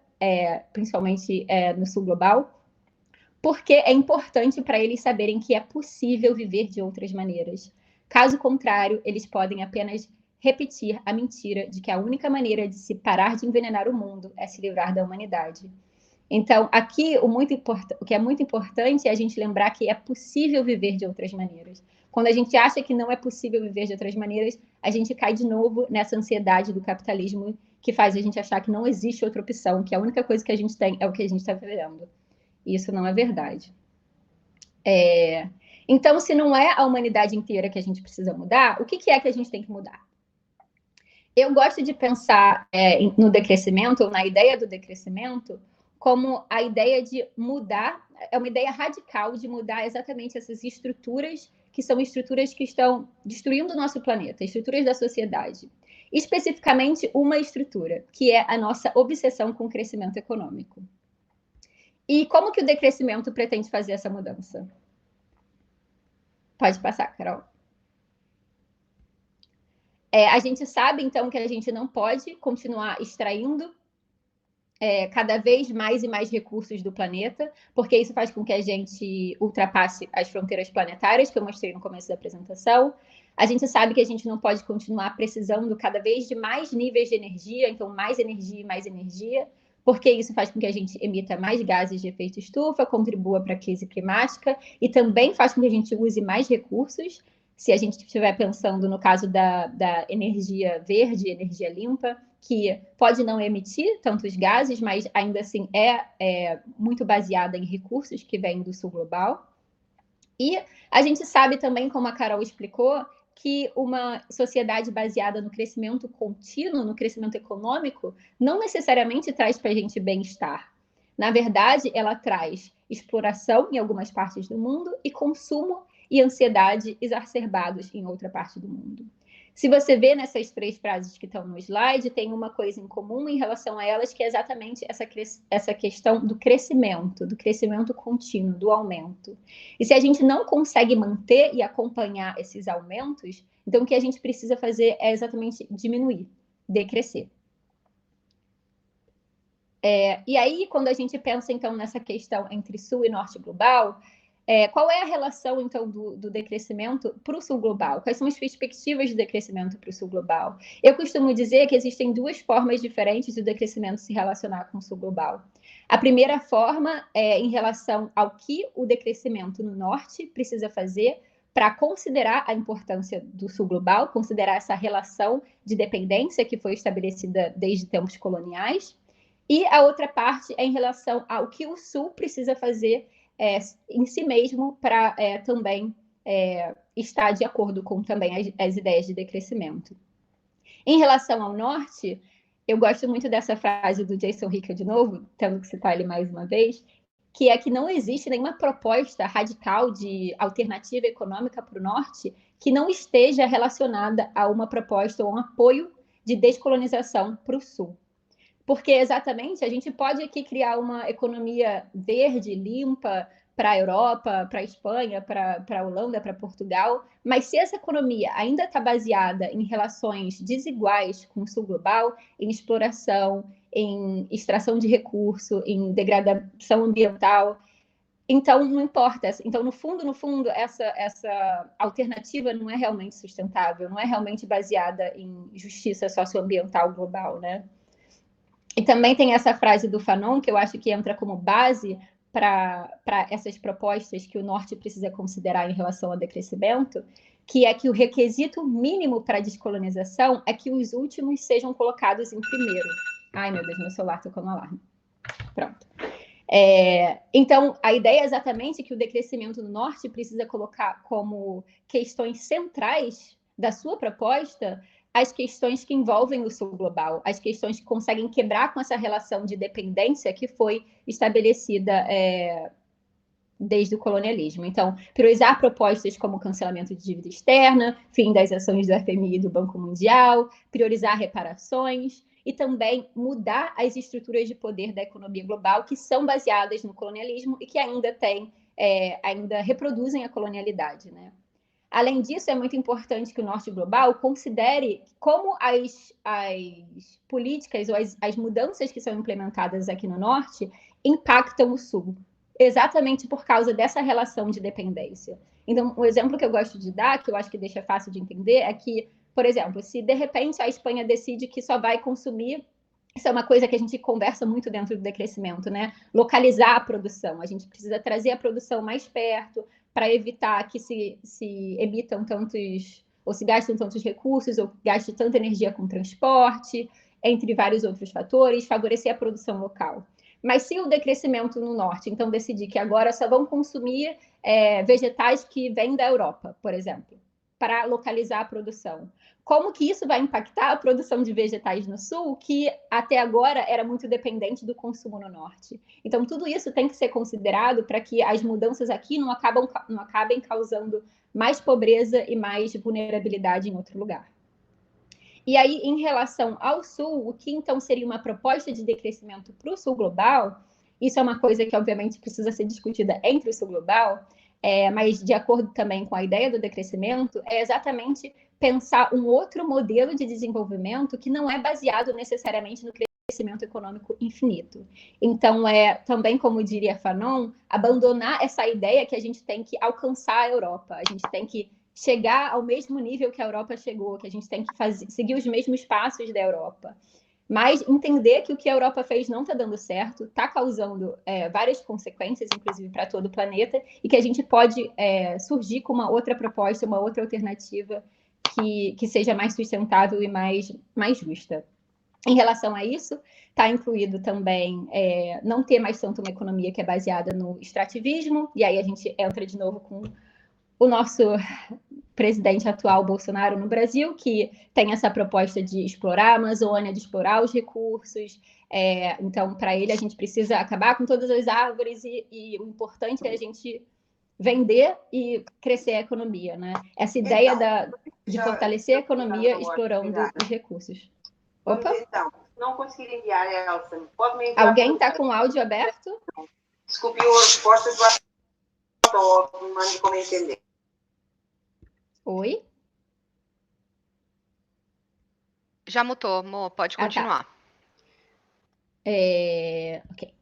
principalmente no sul global, porque é importante para eles saberem que é possível viver de outras maneiras. Caso contrário, eles podem apenas repetir a mentira de que a única maneira de se parar de envenenar o mundo é se livrar da humanidade. Então, aqui, o que é muito importante é a gente lembrar que é possível viver de outras maneiras. Quando a gente acha que não é possível viver de outras maneiras, a gente cai de novo nessa ansiedade do capitalismo que faz a gente achar que não existe outra opção, que a única coisa que a gente tem é o que a gente está vivendo. Isso não é verdade. Então, se não é a humanidade inteira que a gente precisa mudar, o que é que a gente tem que mudar? Eu gosto de pensar no decrescimento, ou na ideia do decrescimento, como a ideia de mudar, é uma ideia radical de mudar exatamente essas estruturas, que são estruturas que estão destruindo o nosso planeta, estruturas da sociedade. Especificamente uma estrutura, que é a nossa obsessão com o crescimento econômico. E como que o decrescimento pretende fazer essa mudança? Pode passar, Carol. A gente sabe, então, que a gente não pode continuar extraindo cada vez mais e mais recursos do planeta, porque isso faz com que a gente ultrapasse as fronteiras planetárias, que eu mostrei no começo da apresentação. A gente sabe que a gente não pode continuar precisando cada vez de mais níveis de energia, então mais energia e mais energia, porque isso faz com que a gente emita mais gases de efeito estufa, contribua para a crise climática e também faz com que a gente use mais recursos. Se a gente estiver pensando no caso da energia verde, energia limpa, que pode não emitir tantos gases, mas ainda assim é muito baseada em recursos que vêm do sul global. E a gente sabe também, como a Carol explicou, que uma sociedade baseada no crescimento contínuo, no crescimento econômico, não necessariamente traz para a gente bem-estar. Na verdade, ela traz exploração em algumas partes do mundo e consumo e ansiedade exacerbados em outra parte do mundo. Se você vê nessas 3 frases que estão no slide, tem uma coisa em comum em relação a elas, que é exatamente essa questão do crescimento contínuo, do aumento. E se a gente não consegue manter e acompanhar esses aumentos, então o que a gente precisa fazer é exatamente diminuir, decrescer. E aí, quando a gente pensa, então, nessa questão entre sul e norte global, qual é a relação, então, do decrescimento para o sul global? Quais são as perspectivas de decrescimento para o sul global? Eu costumo dizer que existem 2 formas diferentes do decrescimento se relacionar com o sul global. A primeira forma é em relação ao que o decrescimento no norte precisa fazer para considerar a importância do sul global, considerar essa relação de dependência que foi estabelecida desde tempos coloniais. E a outra parte é em relação ao que o sul precisa fazer em si mesmo para também estar de acordo com também as ideias de decrescimento. Em relação ao norte, eu gosto muito dessa frase do Jason Hickel, de novo, tendo que citar ele mais uma vez, que é que não existe nenhuma proposta radical de alternativa econômica para o norte que não esteja relacionada a uma proposta ou um apoio de descolonização para o sul. Porque, exatamente, a gente pode aqui criar uma economia verde, limpa, para a Europa, para a Espanha, para a Holanda, para Portugal, mas se essa economia ainda está baseada em relações desiguais com o sul global, em exploração, em extração de recurso, em degradação ambiental, então não importa. Então, no fundo, essa alternativa não é realmente sustentável, não é realmente baseada em justiça socioambiental global, né? E também tem essa frase do Fanon, que eu acho que entra como base para essas propostas que o norte precisa considerar em relação ao decrescimento, que é que o requisito mínimo para a descolonização é que os últimos sejam colocados em primeiro. Ai, meu Deus, meu celular tocou no alarme. Pronto. Então, a ideia é exatamente que o decrescimento no norte precisa colocar como questões centrais da sua proposta as questões que envolvem o sul global, as questões que conseguem quebrar com essa relação de dependência que foi estabelecida desde o colonialismo. Então, priorizar propostas como cancelamento de dívida externa, fim das ações do FMI e do Banco Mundial, priorizar reparações e também mudar as estruturas de poder da economia global que são baseadas no colonialismo e que ainda reproduzem a colonialidade, né? Além disso, é muito importante que o norte global considere como as políticas ou as mudanças que são implementadas aqui no norte impactam o sul, exatamente por causa dessa relação de dependência. Então, o exemplo que eu gosto de dar, que eu acho que deixa fácil de entender, é que, por exemplo, se de repente a Espanha decide que só vai consumir, isso é uma coisa que a gente conversa muito dentro do decrescimento, né? Localizar a produção. A gente precisa trazer a produção mais perto, para evitar que se emitam tantos, ou se gastem tantos recursos, ou gaste tanta energia com transporte, entre vários outros fatores, favorecer a produção local. Mas se o decrescimento no norte, então, decidir que agora só vão consumir vegetais que vêm da Europa, por exemplo, para localizar a produção, como que isso vai impactar a produção de vegetais no sul, que até agora era muito dependente do consumo no norte? Então, tudo isso tem que ser considerado para que as mudanças aqui não acabem causando mais pobreza e mais vulnerabilidade em outro lugar. E aí, em relação ao sul, o que então seria uma proposta de decrescimento para o sul global, isso é uma coisa que, obviamente, precisa ser discutida entre o sul global, mas de acordo também com a ideia do decrescimento, é exatamente pensar um outro modelo de desenvolvimento que não é baseado necessariamente no crescimento econômico infinito. Então, também, como diria Fanon, abandonar essa ideia que a gente tem que alcançar a Europa, a gente tem que chegar ao mesmo nível que a Europa chegou, que a gente tem que seguir os mesmos passos da Europa. Mas entender que o que a Europa fez não está dando certo, está causando várias consequências, inclusive para todo o planeta, e que a gente pode surgir com uma outra proposta, uma outra alternativa que seja mais sustentável e mais justa. Em relação a isso, está incluído também não ter mais tanto uma economia que é baseada no extrativismo, e aí a gente entra de novo com o nosso presidente atual, Bolsonaro, no Brasil, que tem essa proposta de explorar a Amazônia, de explorar os recursos. Então, para ele, a gente precisa acabar com todas as árvores e o importante é a gente vender e crescer a economia, né? Essa ideia de fortalecer a economia explorando os recursos. Opa! Então, se não conseguir enviar, Elsa, pode me enviar. Alguém está com o áudio aberto? Desculpe, a resposta do não mande como entender. Oi? Já mutou, Mo, pode continuar. Ok.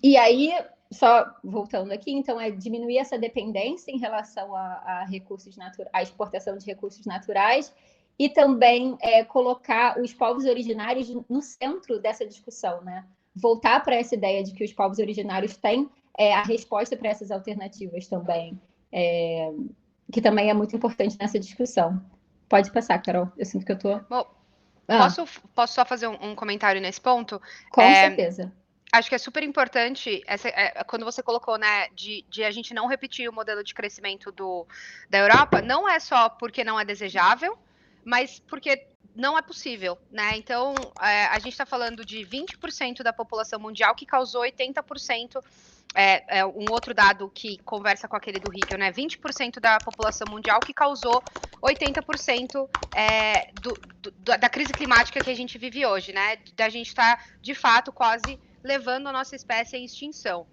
E aí, só voltando aqui, então, é diminuir essa dependência em relação a recursos naturais, à exportação de recursos naturais, e também colocar os povos originários no centro dessa discussão, né? Voltar para essa ideia de que os povos originários têm a resposta para essas alternativas também, que também é muito importante nessa discussão. Pode passar, Carol. Eu sinto que eu estou... Posso só fazer um comentário nesse ponto? Com certeza. Acho que é super importante, quando você colocou, né, de a gente não repetir o modelo de crescimento da Europa, não é só porque não é desejável, mas porque não é possível, né? Então, a gente está falando de 20% da população mundial que causou 80%. Um outro dado que conversa com aquele do Hickel, né? 20% da população mundial que causou 80% da crise climática que a gente vive hoje, né? Da gente estar, de fato, quase levando a nossa espécie à extinção.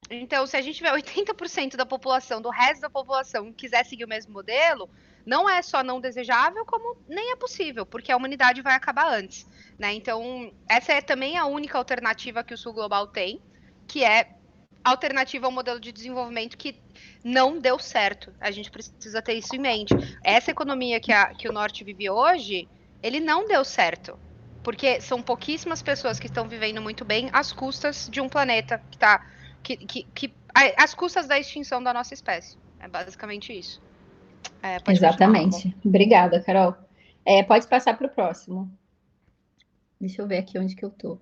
Então, se a gente tiver 80% da população, do resto da população, quiser seguir o mesmo modelo, não é só não desejável, como nem é possível, porque a humanidade vai acabar antes, né? Então, essa é também a única alternativa que o Sul Global tem, que é alternativa ao modelo de desenvolvimento que não deu certo. A gente precisa ter isso em mente. Essa economia que o Norte vive hoje, ele não deu certo. Porque são pouquíssimas pessoas que estão vivendo muito bem às custas de um planeta que está... às custas da extinção da nossa espécie. É basicamente isso. Exatamente. Obrigada, Carol. Pode passar para o próximo. Deixa eu ver aqui onde que eu estou.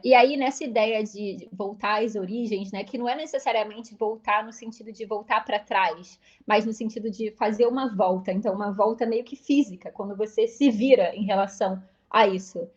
E aí, nessa ideia de voltar às origens, né, que não é necessariamente voltar no sentido de voltar para trás, mas no sentido de fazer uma volta. Então, uma volta meio que física, quando você se vira em relação a isso.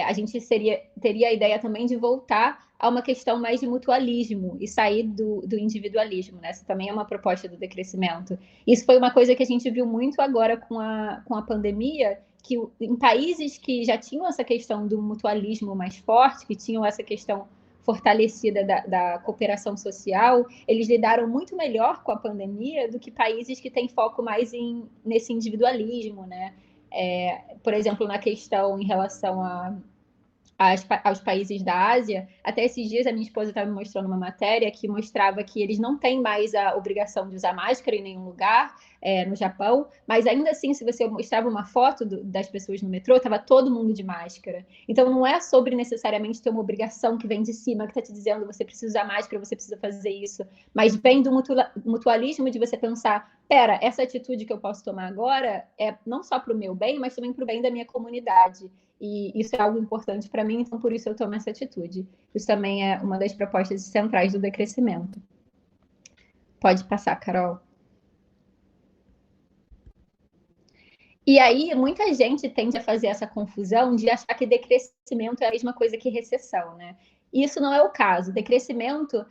A gente teria a ideia também de voltar a uma questão mais de mutualismo e sair do individualismo, né? Essa também é uma proposta do decrescimento. Isso foi uma coisa que a gente viu muito agora com a pandemia, que em países que já tinham essa questão do mutualismo mais forte, que tinham essa questão fortalecida da cooperação social, eles lidaram muito melhor com a pandemia do que países que têm foco mais nesse individualismo, né? Por exemplo, na questão em relação aos países da Ásia, até esses dias a minha esposa estava me mostrando uma matéria que mostrava que eles não têm mais a obrigação de usar máscara em nenhum lugar, no Japão, mas ainda assim, se você mostrava uma foto das pessoas no metrô, estava todo mundo de máscara. Então, não é sobre necessariamente ter uma obrigação que vem de cima, que está te dizendo você precisa usar máscara, você precisa fazer isso, mas vem do mutualismo de você pensar, pera, essa atitude que eu posso tomar agora é não só para o meu bem, mas também para o bem da minha comunidade. E isso é algo importante para mim, então por isso eu tomo essa atitude. Isso também é uma das propostas centrais do decrescimento. Pode passar, Carol. E aí, muita gente tende a fazer essa confusão de achar que decrescimento é a mesma coisa que recessão, né? E isso não é o caso. Decrescimento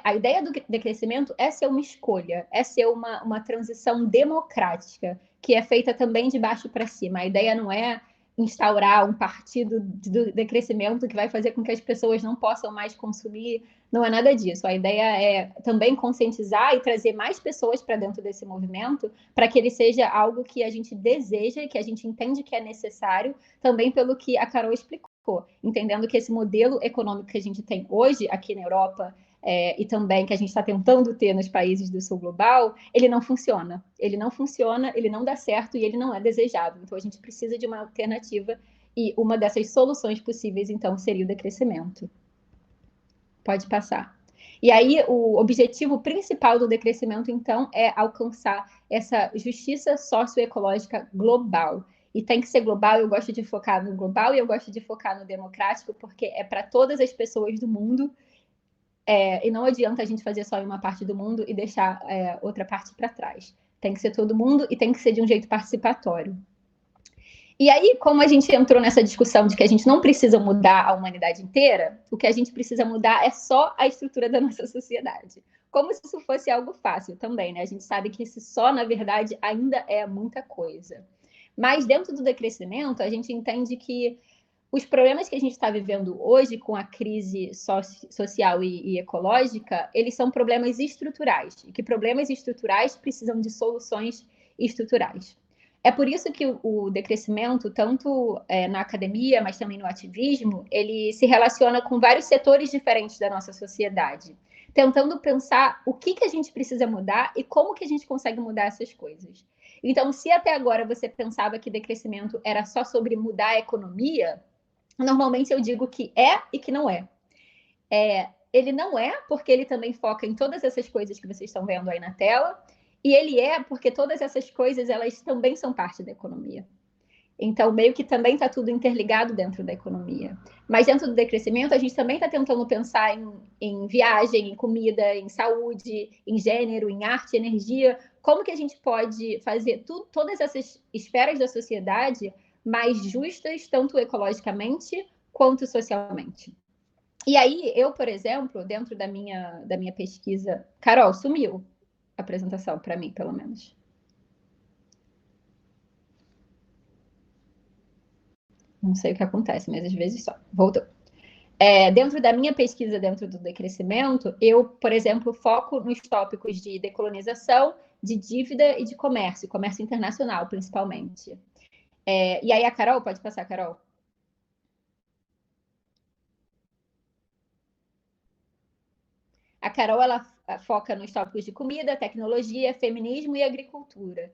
a ideia do decrescimento é ser uma escolha, é ser uma transição democrática, que é feita também de baixo para cima. A ideia não é instaurar um partido do decrescimento que vai fazer com que as pessoas não possam mais consumir, não é nada disso. A ideia é também conscientizar e trazer mais pessoas para dentro desse movimento, para que ele seja algo que a gente deseja, que a gente entende que é necessário, também pelo que a Carol explicou, entendendo que esse modelo econômico que a gente tem hoje aqui na Europa, e também que a gente está tentando ter nos países do Sul Global, ele não funciona. Ele não funciona, ele não dá certo e ele não é desejável. Então, a gente precisa de uma alternativa e uma dessas soluções possíveis, então, seria o decrescimento. Pode passar. E aí, o objetivo principal do decrescimento, então, é alcançar essa justiça socioecológica global. E tem que ser global, eu gosto de focar no global e eu gosto de focar no democrático, porque é para todas as pessoas do mundo, e não adianta a gente fazer só em uma parte do mundo e deixar outra parte para trás. Tem que ser todo mundo e tem que ser de um jeito participatório. E aí, como a gente entrou nessa discussão de que a gente não precisa mudar a humanidade inteira, o que a gente precisa mudar é só a estrutura da nossa sociedade. Como se isso fosse algo fácil também, né? A gente sabe que esse só, na verdade, ainda é muita coisa. Mas dentro do decrescimento, a gente entende que os problemas que a gente está vivendo hoje com a crise social e ecológica, eles são problemas estruturais. E que problemas estruturais precisam de soluções estruturais. É por isso que o decrescimento, tanto na academia, mas também no ativismo, ele se relaciona com vários setores diferentes da nossa sociedade, tentando pensar o que a gente precisa mudar e como que a gente consegue mudar essas coisas. Então, se até agora você pensava que decrescimento era só sobre mudar a economia, normalmente eu digo que é e que não é. Ele não é, porque ele também foca em todas essas coisas que vocês estão vendo aí na tela, e ele é porque todas essas coisas, elas também são parte da economia. Então, meio que também está tudo interligado dentro da economia. Mas dentro do decrescimento, a gente também está tentando pensar em viagem, em comida, em saúde, em gênero, em arte, energia. Como que a gente pode fazer todas essas esferas da sociedade mais justas, tanto ecologicamente quanto socialmente? E aí, eu, por exemplo, dentro da minha pesquisa... Carol, sumiu a apresentação, para mim, pelo menos. Não sei o que acontece, mas às vezes só. Voltou. Dentro da minha pesquisa, dentro do decrescimento, eu, por exemplo, foco nos tópicos de decolonização, de dívida e de comércio internacional, principalmente. E aí a Carol, pode passar, Carol? A Carol, ela foca nos tópicos de comida, tecnologia, feminismo e agricultura.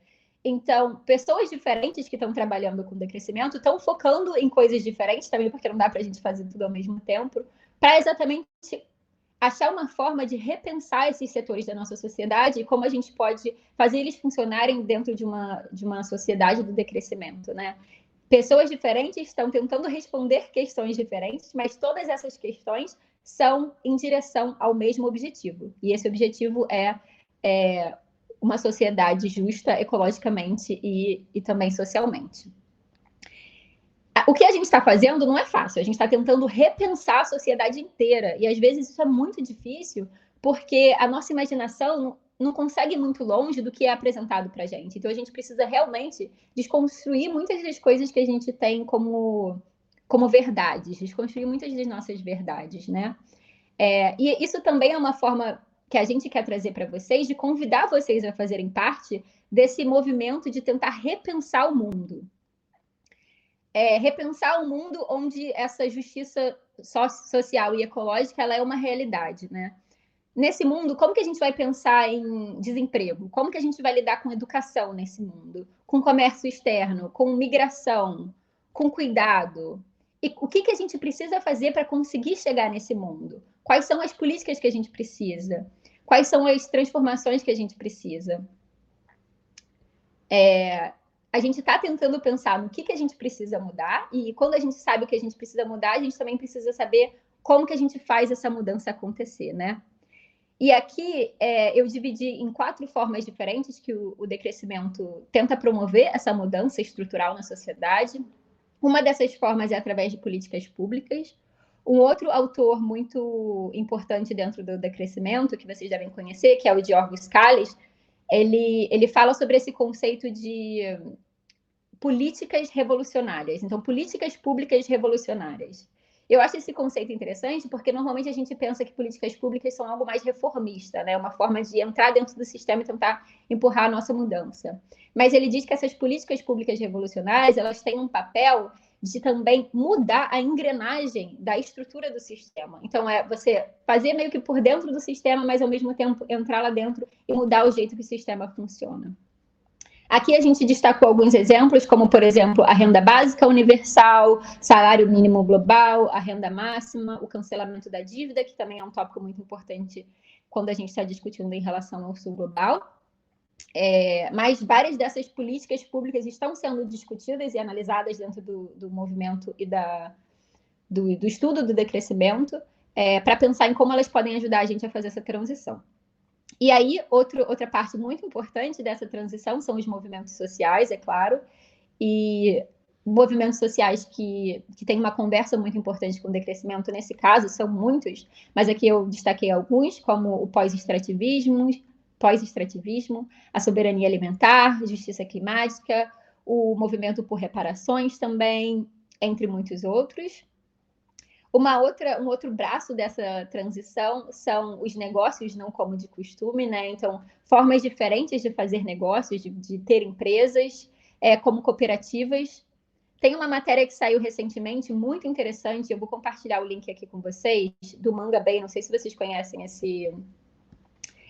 Então, pessoas diferentes que estão trabalhando com decrescimento estão focando em coisas diferentes também, porque não dá para a gente fazer tudo ao mesmo tempo, para exatamente achar uma forma de repensar esses setores da nossa sociedade e como a gente pode fazer eles funcionarem dentro de uma sociedade do decrescimento, né? Pessoas diferentes estão tentando responder questões diferentes, mas todas essas questões são em direção ao mesmo objetivo. E esse objetivo é uma sociedade justa ecologicamente e também socialmente. O que a gente está fazendo não é fácil, a gente está tentando repensar a sociedade inteira, e às vezes isso é muito difícil, porque a nossa imaginação não consegue ir muito longe do que é apresentado para a gente. Então a gente precisa realmente desconstruir muitas das coisas que a gente tem como verdades, desconstruir muitas das nossas verdades, né? E isso também é uma forma que a gente quer trazer para vocês, de convidar vocês a fazerem parte desse movimento de tentar repensar o mundo. Repensar o mundo onde essa justiça social e ecológica ela é uma realidade, né? Nesse mundo, como que a gente vai pensar em desemprego? Como que a gente vai lidar com educação nesse mundo? Com comércio externo, com migração, com cuidado? E o que a gente precisa fazer para conseguir chegar nesse mundo? Quais são as políticas que a gente precisa? Quais são as transformações que a gente precisa? A gente está tentando pensar no que a gente precisa mudar, e quando a gente sabe o que a gente precisa mudar, a gente também precisa saber como que a gente faz essa mudança acontecer, né? E aqui eu dividi em 4 formas diferentes que o decrescimento tenta promover essa mudança estrutural na sociedade. Uma dessas formas é através de políticas públicas. Um outro autor muito importante dentro do decrescimento, que vocês devem conhecer, que é o Giorgos Kallis, ele fala sobre esse conceito de políticas revolucionárias. Então, políticas públicas revolucionárias. Eu acho esse conceito interessante porque normalmente a gente pensa que políticas públicas são algo mais reformista, né? Uma forma de entrar dentro do sistema e tentar empurrar a nossa mudança. Mas ele diz que essas políticas públicas revolucionárias, elas têm um papel de também mudar a engrenagem da estrutura do sistema. Então, você fazer meio que por dentro do sistema, mas ao mesmo tempo entrar lá dentro e mudar o jeito que o sistema funciona. Aqui a gente destacou alguns exemplos, como, por exemplo, a renda básica universal, salário mínimo global, a renda máxima, o cancelamento da dívida, que também é um tópico muito importante quando a gente está discutindo em relação ao sul global. Mas várias dessas políticas públicas estão sendo discutidas e analisadas dentro do movimento e do estudo do decrescimento. para pensar em como elas podem ajudar a gente a fazer essa transição. E aí, outra parte muito importante dessa transição são os movimentos sociais, é claro, e movimentos sociais que têm uma conversa muito importante com o decrescimento, nesse caso, são muitos, mas aqui eu destaquei alguns, como o pós-extrativismo, a soberania alimentar, justiça climática, o movimento por reparações também, entre muitos outros. Um outro braço dessa transição são os negócios não como de costume, né? Então, formas diferentes de fazer negócios, de ter empresas, como cooperativas. Tem uma matéria que saiu recentemente, muito interessante, eu vou compartilhar o link aqui com vocês, do Manga Bem, não sei se vocês conhecem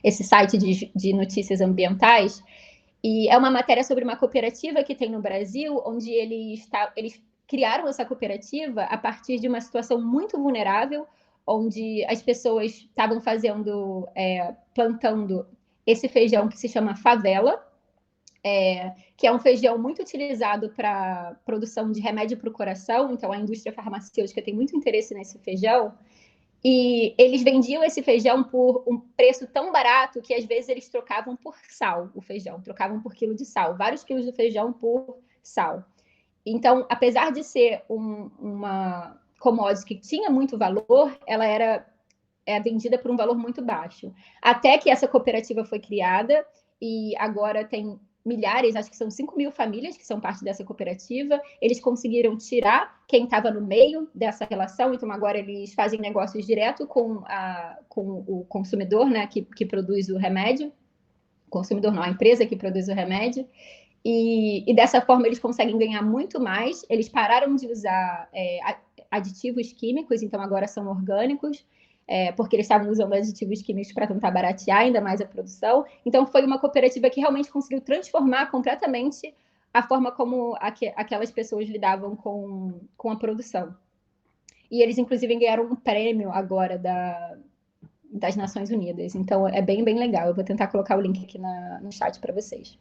esse site de notícias ambientais, e é uma matéria sobre uma cooperativa que tem no Brasil, onde eles criaram essa cooperativa a partir de uma situação muito vulnerável, onde as pessoas estavam plantando esse feijão que se chama favela, que é um feijão muito utilizado para produção de remédio para o coração, então a indústria farmacêutica tem muito interesse nesse feijão, e eles vendiam esse feijão por um preço tão barato que às vezes eles trocavam por sal o feijão, trocavam por quilo de sal, vários quilos de feijão por sal. Então, apesar de ser uma commodity que tinha muito valor, ela era vendida por um valor muito baixo. Até que essa cooperativa foi criada e agora tem milhares, acho que são 5.000 famílias que são parte dessa cooperativa. Eles conseguiram tirar quem estava no meio dessa relação, então agora eles fazem negócios direto com o consumidor, né, que produz o remédio. Consumidor não, a empresa que produz o remédio. E dessa forma eles conseguem ganhar muito mais. Eles pararam de usar aditivos químicos, então agora são orgânicos, porque eles estavam usando aditivos químicos para tentar baratear ainda mais a produção. Então foi uma cooperativa que realmente conseguiu transformar completamente a forma como aquelas pessoas lidavam com a produção. E eles, inclusive, ganharam um prêmio agora das Nações Unidas. Então é bem, bem legal. Eu vou tentar colocar o link aqui no chat para vocês.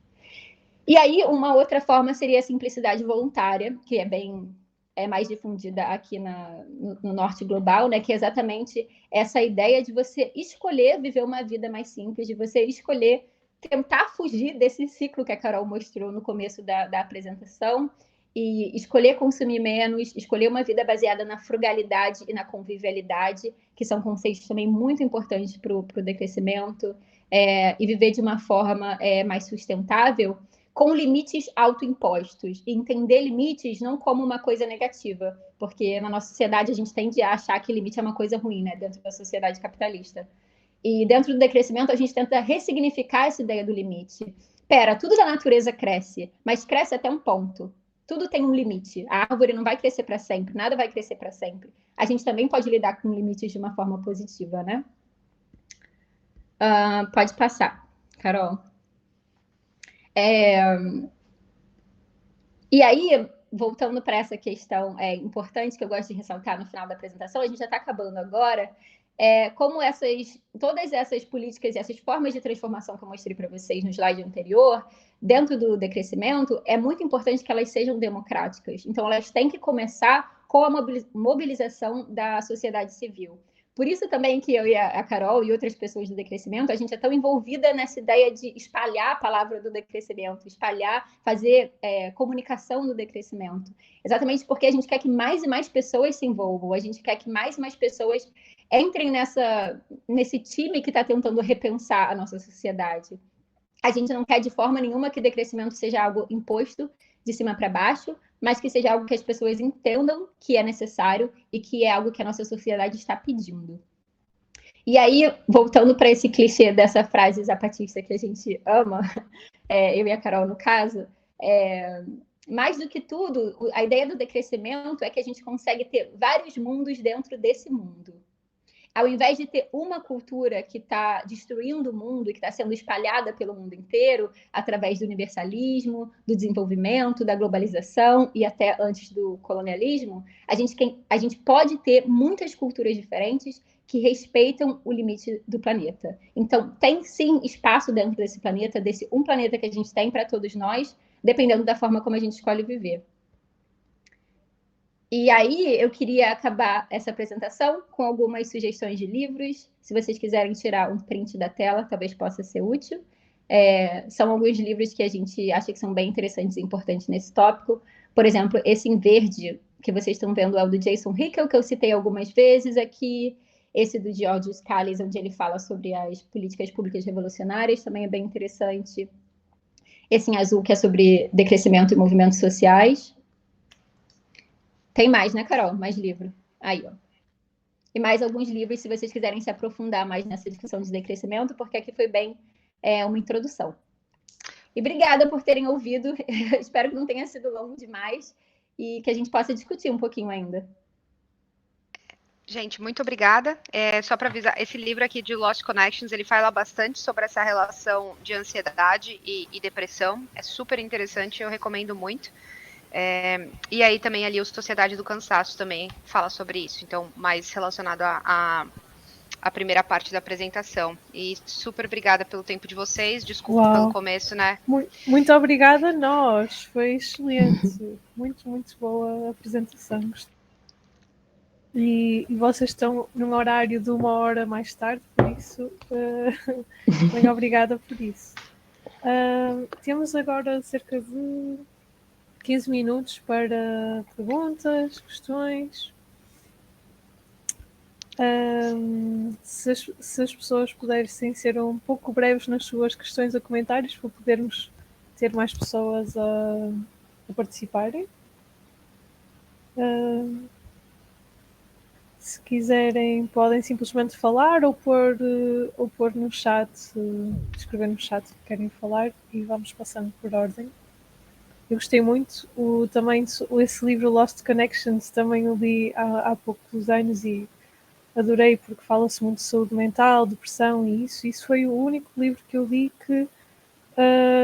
E aí, uma outra forma seria a simplicidade voluntária, que é mais difundida aqui no norte global, né? Que é exatamente essa ideia de você escolher viver uma vida mais simples, de você escolher tentar fugir desse ciclo que a Carol mostrou no começo da apresentação, e escolher consumir menos, escolher uma vida baseada na frugalidade e na convivialidade, que são conceitos também muito importantes para o decrescimento, e viver de uma forma mais sustentável, com limites autoimpostos, e entender limites não como uma coisa negativa, porque na nossa sociedade a gente tende a achar que limite é uma coisa ruim, né, dentro da sociedade capitalista. E dentro do decrescimento a gente tenta ressignificar essa ideia do limite. Tudo da natureza cresce, mas cresce até um ponto. Tudo tem um limite. A árvore não vai crescer para sempre, nada vai crescer para sempre. A gente também pode lidar com limites de uma forma positiva, né? Pode passar, Carol. E aí, voltando para essa questão importante que eu gosto de ressaltar no final da apresentação, a gente já está acabando agora, como todas essas políticas e essas formas de transformação que eu mostrei para vocês no slide anterior, dentro do decrescimento, é muito importante que elas sejam democráticas. Então, elas têm que começar com a mobilização da sociedade civil. Por isso também que eu e a Carol e outras pessoas do decrescimento, a gente é tão envolvida nessa ideia de espalhar a palavra do decrescimento, fazer comunicação do decrescimento. Exatamente porque a gente quer que mais e mais pessoas se envolvam, a gente quer que mais e mais pessoas entrem nesse time que está tentando repensar a nossa sociedade. A gente não quer de forma nenhuma que decrescimento seja algo imposto de cima para baixo, mas que seja algo que as pessoas entendam que é necessário e que é algo que a nossa sociedade está pedindo. E aí, voltando para esse clichê dessa frase zapatista que a gente ama, eu e a Carol no caso, mais do que tudo, a ideia do decrescimento é que a gente consegue ter vários mundos dentro desse mundo. Ao invés de ter uma cultura que está destruindo o mundo e que está sendo espalhada pelo mundo inteiro, através do universalismo, do desenvolvimento, da globalização e até antes do colonialismo, a gente pode ter muitas culturas diferentes que respeitam o limite do planeta. Então, tem sim espaço dentro desse planeta, desse um planeta que a gente tem para todos nós, dependendo da forma como a gente escolhe viver. E aí, eu queria acabar essa apresentação com algumas sugestões de livros. Se vocês quiserem tirar um print da tela, talvez possa ser útil. São alguns livros que a gente acha que são bem interessantes e importantes nesse tópico. Por exemplo, esse em verde que vocês estão vendo é o do Jason Hickel, que eu citei algumas vezes aqui. Esse do George Scalise, onde ele fala sobre as políticas públicas revolucionárias, também é bem interessante. Esse em azul, que é sobre decrescimento e movimentos sociais. Tem mais, né, Carol? Mais livro. Aí, ó. E mais alguns livros, se vocês quiserem se aprofundar mais nessa discussão de decrescimento, porque aqui foi bem uma introdução. E obrigada por terem ouvido. Espero que não tenha sido longo demais e que a gente possa discutir um pouquinho ainda. Gente, muito obrigada. Só para avisar, esse livro aqui de Lost Connections, ele fala bastante sobre essa relação de ansiedade e depressão. É super interessante, eu recomendo muito. E aí também ali o Sociedade do Cansaço também fala sobre isso. Então, mais relacionado à primeira parte da apresentação. E super obrigada pelo tempo de vocês. Desculpa pelo começo, né? Muito obrigada a nós. Foi excelente. Muito, muito boa a apresentação. E vocês estão num horário de 1 hora mais tarde, por isso, bem obrigada por isso. Temos agora cerca de 15 minutos para perguntas, questões. Se as pessoas puderem ser um pouco breves nas suas questões ou comentários, para podermos ter mais pessoas a participarem. Se quiserem, podem simplesmente falar ou pôr no chat, escrever no chat que querem falar e vamos passando por ordem. Eu gostei muito. Também esse livro Lost Connections também o li há poucos anos e adorei porque fala-se muito de saúde mental, depressão e isso. Isso foi o único livro que eu li que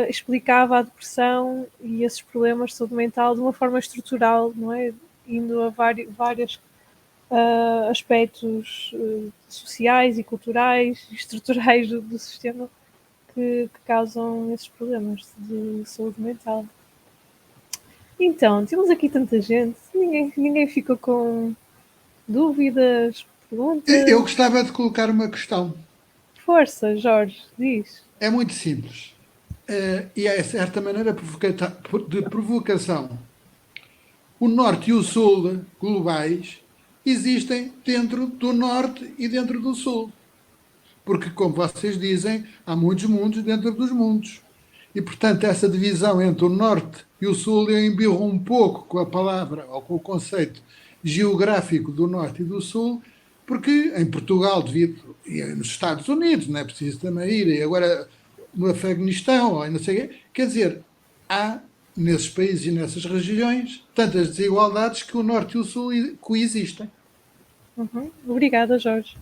explicava a depressão e esses problemas de saúde mental de uma forma estrutural, não é? Indo a várias aspectos sociais e culturais e estruturais do sistema que causam esses problemas de saúde mental. Então, temos aqui tanta gente, ninguém ficou com dúvidas, perguntas? Eu gostava de colocar uma questão. Força, Jorge, diz. É muito simples. E é, de certa maneira, de provocação. O Norte e o Sul globais existem dentro do Norte e dentro do Sul. Porque, como vocês dizem, há muitos mundos dentro dos mundos. E, portanto, essa divisão entre o Norte e o Sul, eu embirro um pouco com a palavra, ou com o conceito geográfico do Norte e do Sul, porque em Portugal, e nos Estados Unidos, não é preciso também ir, e agora no Afeganistão, ou não sei o quê, quer dizer, há nesses países e nessas regiões tantas desigualdades que o Norte e o Sul coexistem. Obrigada, Jorge.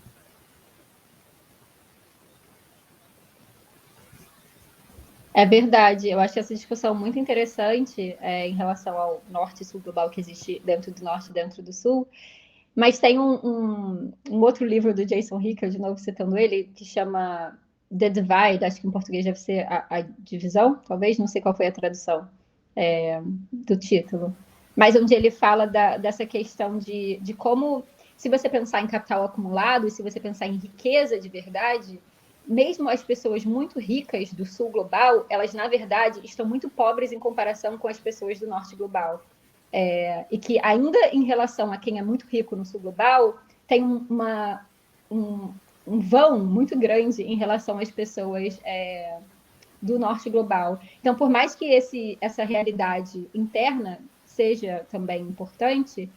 É verdade, eu acho essa discussão muito interessante em relação ao Norte e Sul global que existe dentro do Norte e dentro do Sul, mas tem um outro livro do Jason Hickel, de novo citando ele, que chama The Divide, acho que em português deve ser a divisão, talvez, não sei qual foi a tradução do título, mas onde ele fala dessa questão de como, se você pensar em capital acumulado, se você pensar em riqueza de verdade, mesmo as pessoas muito ricas do sul global, elas, na verdade, estão muito pobres em comparação com as pessoas do norte global. E que, ainda em relação a quem é muito rico no sul global, tem um vão muito grande em relação às pessoas do norte global. Então, por mais que essa realidade interna seja também importante,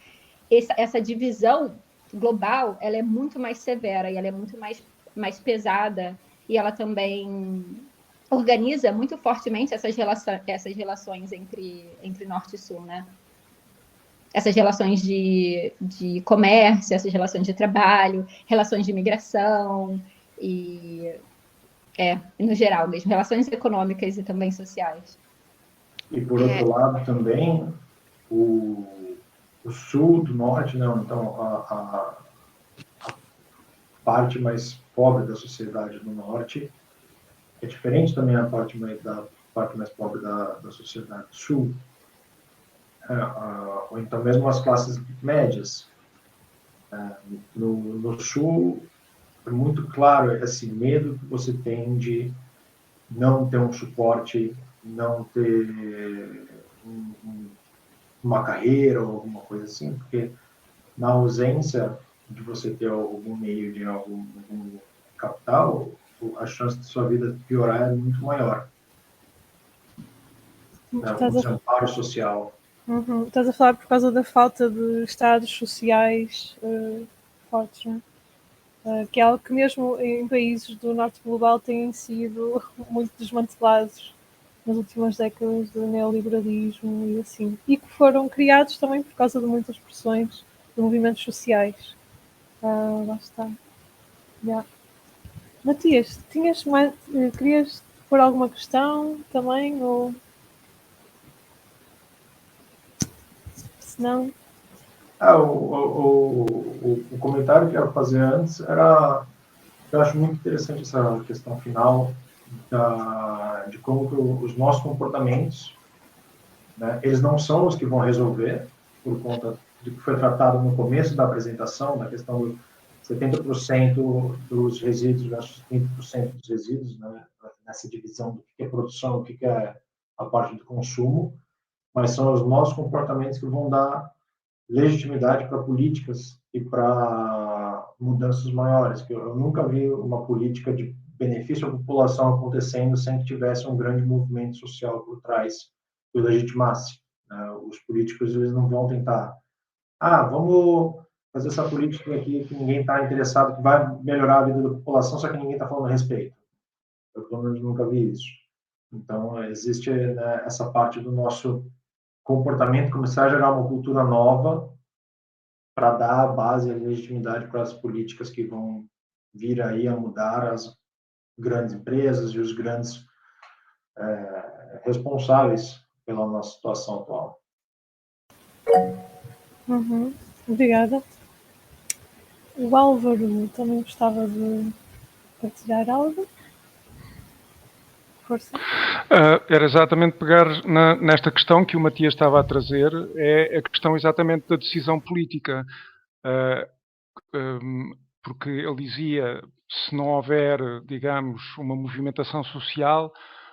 essa divisão global ela é muito mais severa e ela é muito mais pesada, e ela também organiza muito fortemente essas relações entre Norte e Sul, né? Essas relações de comércio, essas relações de trabalho, relações de imigração, e no geral mesmo, relações econômicas e também sociais. E por outro lado também, o sul do norte, não, então a parte mais pobre da sociedade do norte é diferente também da parte mais pobre da sociedade do sul. ou então mesmo as classes médias. No Sul, é muito claro esse medo que você tem de não ter um suporte, não ter uma carreira ou alguma coisa assim, porque na ausência de você ter algum meio de algum capital, a chance de sua vida piorar é muito maior. O desamparo social. Estás a falar por causa da falta de estados sociais fortes, não é? Que é algo que mesmo em países do norte global têm sido muito desmantelados nas últimas décadas do neoliberalismo e assim. E que foram criados também por causa de muitas pressões de movimentos sociais. Lá está. Yeah. Matias, querias pôr alguma questão também? Ou se não... O comentário que eu ia fazer antes era... Eu acho muito interessante essa questão final de como que os nossos comportamentos, né, eles não são os que vão resolver, por conta do que foi tratado no começo da apresentação, da questão do 70% dos resíduos versus 30% dos resíduos, né, nessa divisão do que é produção, o que é a parte do consumo, mas são os nossos comportamentos que vão dar legitimidade para políticas e para mudanças maiores. Que eu nunca vi uma política de benefício à população acontecendo sem que tivesse um grande movimento social por trás que o legitimasse. Os políticos, eles não vão tentar, vamos fazer essa política aqui que ninguém está interessado, que vai melhorar a vida da população, só que ninguém está falando a respeito. Eu, pelo menos, nunca vi isso. Então, existe, né, essa parte do nosso comportamento, começar a gerar uma cultura nova para dar a base e a legitimidade para as políticas que vão vir aí a mudar as grandes empresas e os grandes responsáveis pela nossa situação atual. Obrigada. O Álvaro também gostava de partilhar algo. Força. Era exatamente pegar nesta questão que o Matias estava a trazer, é a questão exatamente da decisão política. Porque ele dizia, se não houver, digamos, uma movimentação social,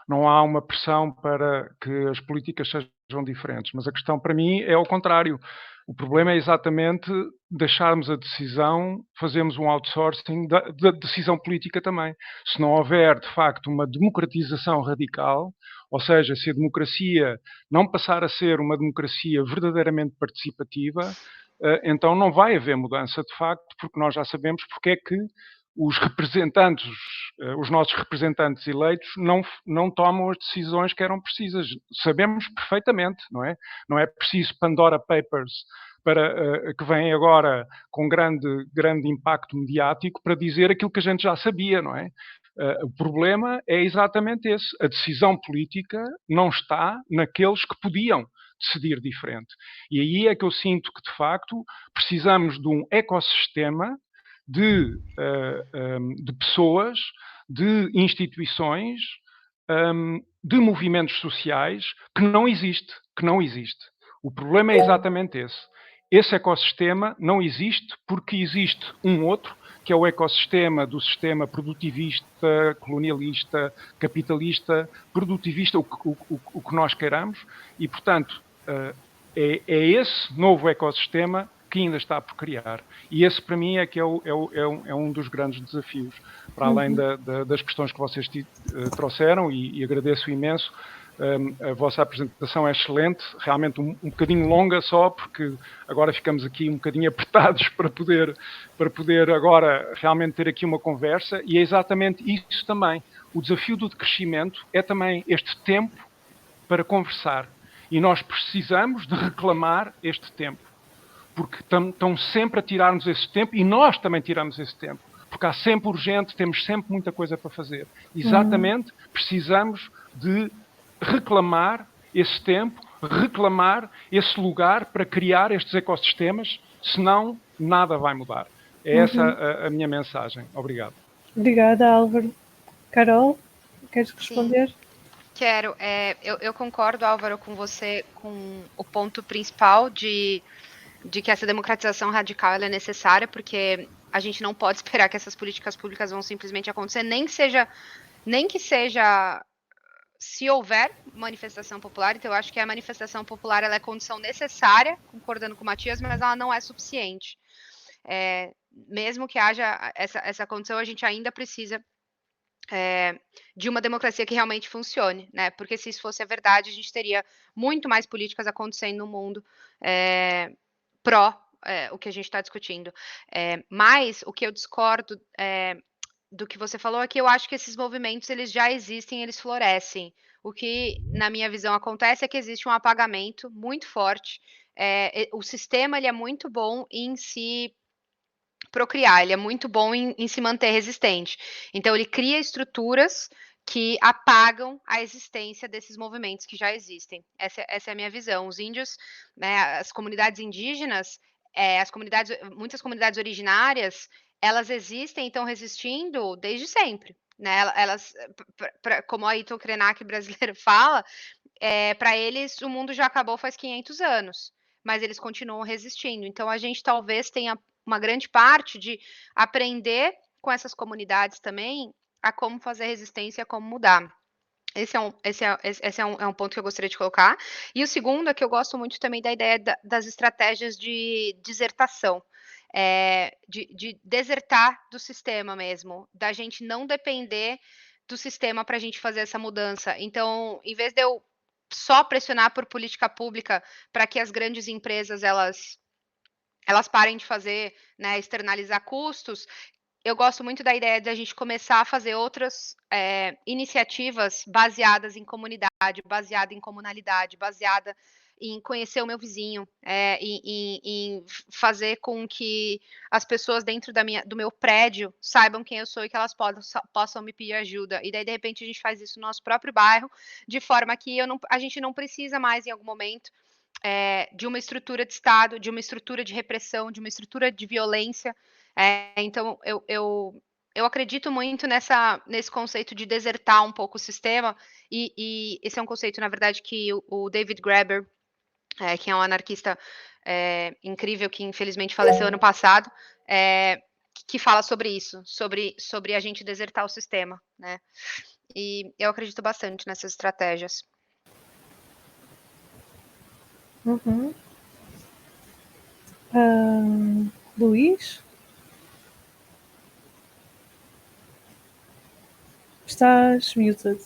não há uma pressão para que as políticas sejam diferentes. Mas a questão para mim é ao contrário. O problema é exatamente deixarmos a decisão, fazermos um outsourcing da decisão política também. Se não houver, de facto, uma democratização radical, ou seja, se a democracia não passar a ser uma democracia verdadeiramente participativa, então não vai haver mudança de facto, porque nós já sabemos porque é que os representantes, os nossos representantes eleitos não tomam as decisões que eram precisas. Sabemos perfeitamente, não é? Não é preciso Pandora Papers para que vêm agora com grande impacto mediático para dizer aquilo que a gente já sabia, não é? O problema é exatamente esse. A decisão política não está naqueles que podiam decidir diferente. E aí é que eu sinto que, de facto, precisamos de um ecossistema de pessoas, de instituições, de movimentos sociais que não existe. O problema é exatamente esse. Esse ecossistema não existe porque existe um outro, que é o ecossistema do sistema produtivista, colonialista, capitalista, produtivista, o que nós queiramos, e, portanto, é esse novo ecossistema que ainda está por criar. E esse, para mim, é que é um dos grandes desafios, para além das questões que vocês trouxeram, e agradeço imenso. A vossa apresentação é excelente, realmente um bocadinho longa só, porque agora ficamos aqui um bocadinho apertados para poder agora realmente ter aqui uma conversa, e é exatamente isso também. O desafio do decrescimento é também este tempo para conversar, e nós precisamos de reclamar este tempo, porque estão sempre a tirar-nos esse tempo, e nós também tiramos esse tempo, porque há sempre urgente, temos sempre muita coisa para fazer. Exatamente, precisamos de reclamar esse tempo, reclamar esse lugar para criar estes ecossistemas, senão nada vai mudar. É essa a minha mensagem. Obrigado. Obrigada, Álvaro. Carol, queres responder? Quero. Eu concordo, Álvaro, com você, com o ponto principal de que essa democratização radical ela é necessária, porque a gente não pode esperar que essas políticas públicas vão simplesmente acontecer, nem que seja se houver manifestação popular. Então eu acho que a manifestação popular ela é condição necessária, concordando com o Matias, mas ela não é suficiente. Mesmo que haja essa condição, a gente ainda precisa de uma democracia que realmente funcione, né? Porque se isso fosse a verdade, a gente teria muito mais políticas acontecendo no mundo pró o que a gente está discutindo. Mas o que eu discordo do que você falou é que eu acho que esses movimentos eles já existem, eles florescem. O que, na minha visão, acontece é que existe um apagamento muito forte. O sistema ele é muito bom em se procriar, ele é muito bom em se manter resistente. Então, ele cria estruturas que apagam a existência desses movimentos que já existem. Essa é a minha visão. Os índios, né, as comunidades indígenas, muitas comunidades originárias, elas existem e estão resistindo desde sempre. Né? Elas, como a Ailton Krenak brasileiro fala, para eles o mundo já acabou faz 500 anos, mas eles continuam resistindo. Então, a gente talvez tenha uma grande parte de aprender com essas comunidades também a como fazer resistência, a como mudar. Esse é um ponto que eu gostaria de colocar. E o segundo é que eu gosto muito também da ideia das estratégias de desertação. De desertar do sistema mesmo, da gente não depender do sistema para a gente fazer essa mudança. Então, em vez de eu só pressionar por política pública para que as grandes empresas elas parem de fazer, né, externalizar custos, eu gosto muito da ideia de a gente começar a fazer outras iniciativas baseadas em comunidade, baseada em comunalidade, baseada em conhecer o meu vizinho, em fazer com que as pessoas dentro do meu prédio saibam quem eu sou e que elas possam me pedir ajuda. E daí, de repente, a gente faz isso no nosso próprio bairro, de forma que a gente não precisa mais, em algum momento, de uma estrutura de Estado, de uma estrutura de repressão, de uma estrutura de violência. Então, eu acredito muito nesse conceito de desertar um pouco o sistema, e esse é um conceito, na verdade, que o David Graeber, que é um anarquista incrível, que infelizmente faleceu ano passado, que fala sobre isso, sobre a gente desertar o sistema, né? E eu acredito bastante nessas estratégias. Uhum. Luís? Estás muted.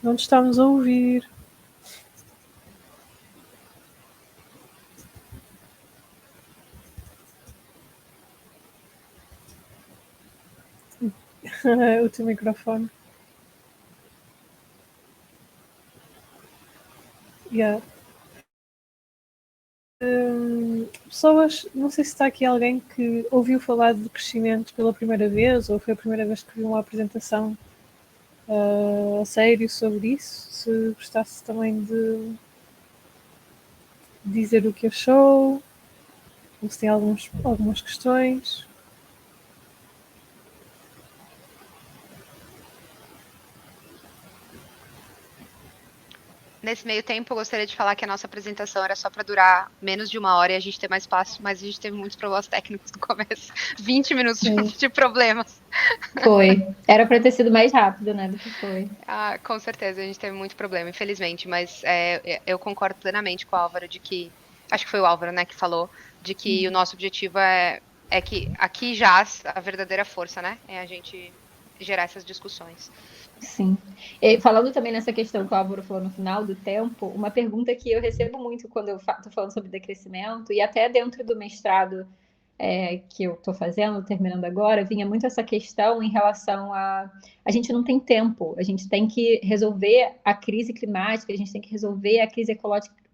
Não te estamos a ouvir. O teu microfone. Yeah. Pessoas, não sei se está aqui alguém que ouviu falar de crescimento pela primeira vez, ou foi a primeira vez que viu uma apresentação a sério sobre isso. Se gostasse também de dizer o que achou, ou se tem algumas questões. Nesse meio tempo, eu gostaria de falar que a nossa apresentação era só para durar menos de 1 hora e a gente ter mais espaço, mas a gente teve muitos problemas técnicos no começo. 20 minutos de problemas. Foi. Era para ter sido mais rápido, né, do que foi. Com certeza, a gente teve muito problema, infelizmente, mas eu concordo plenamente com o Álvaro de que, acho que foi o Álvaro, né, que falou, de que o nosso objetivo é que aqui jaz a verdadeira força, né, é a gente gerar essas discussões. Sim. E falando também nessa questão que o Álvaro falou no final do tempo, uma pergunta que eu recebo muito quando eu estou falando sobre decrescimento, e até dentro do mestrado que eu estou fazendo, terminando agora, vinha muito essa questão em relação a gente não tem tempo, a gente tem que resolver a crise climática, a gente tem que resolver a crise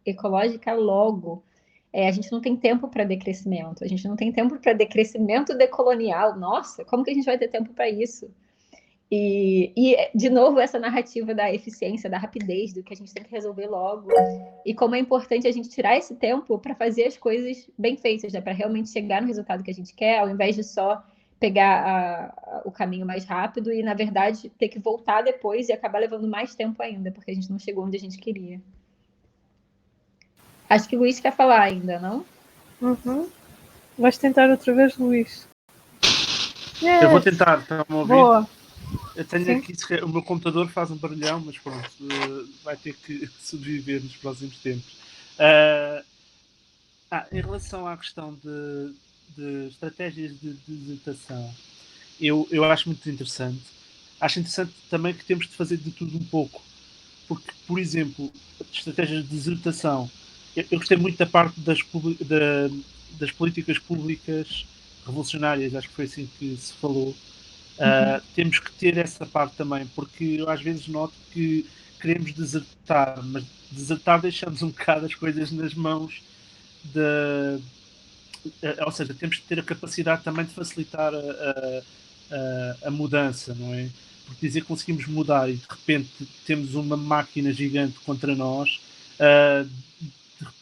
ecológica logo. A gente não tem tempo para decrescimento, a gente não tem tempo para decrescimento decolonial. Nossa, como que a gente vai ter tempo para isso? E, de novo, essa narrativa da eficiência, da rapidez, do que a gente tem que resolver logo. E como é importante a gente tirar esse tempo para fazer as coisas bem feitas, né? Para realmente chegar no resultado que a gente quer, ao invés de só pegar o caminho mais rápido e, na verdade, ter que voltar depois e acabar levando mais tempo ainda, porque a gente não chegou onde a gente queria. Acho que o Luís quer falar ainda, não? Uhum. Vais tentar outra vez, Luís? Yes. Eu vou tentar, estão a ouvir? Boa. Eu tenho Sim. aqui, o meu computador faz um barulhão, mas pronto, vai ter que sobreviver nos próximos tempos. Em relação à questão de estratégias de desertação, eu acho muito interessante. Acho interessante também que temos de fazer de tudo um pouco. Porque, por exemplo, estratégias de desertação, eu gostei muito da parte das políticas públicas revolucionárias, acho que foi assim que se falou. Temos que ter essa parte também, porque eu às vezes noto que queremos desertar, mas desertar deixamos um bocado as coisas nas mãos ou seja, temos que ter a capacidade também de facilitar a mudança, não é? Porque dizer que conseguimos mudar e de repente temos uma máquina gigante contra nós,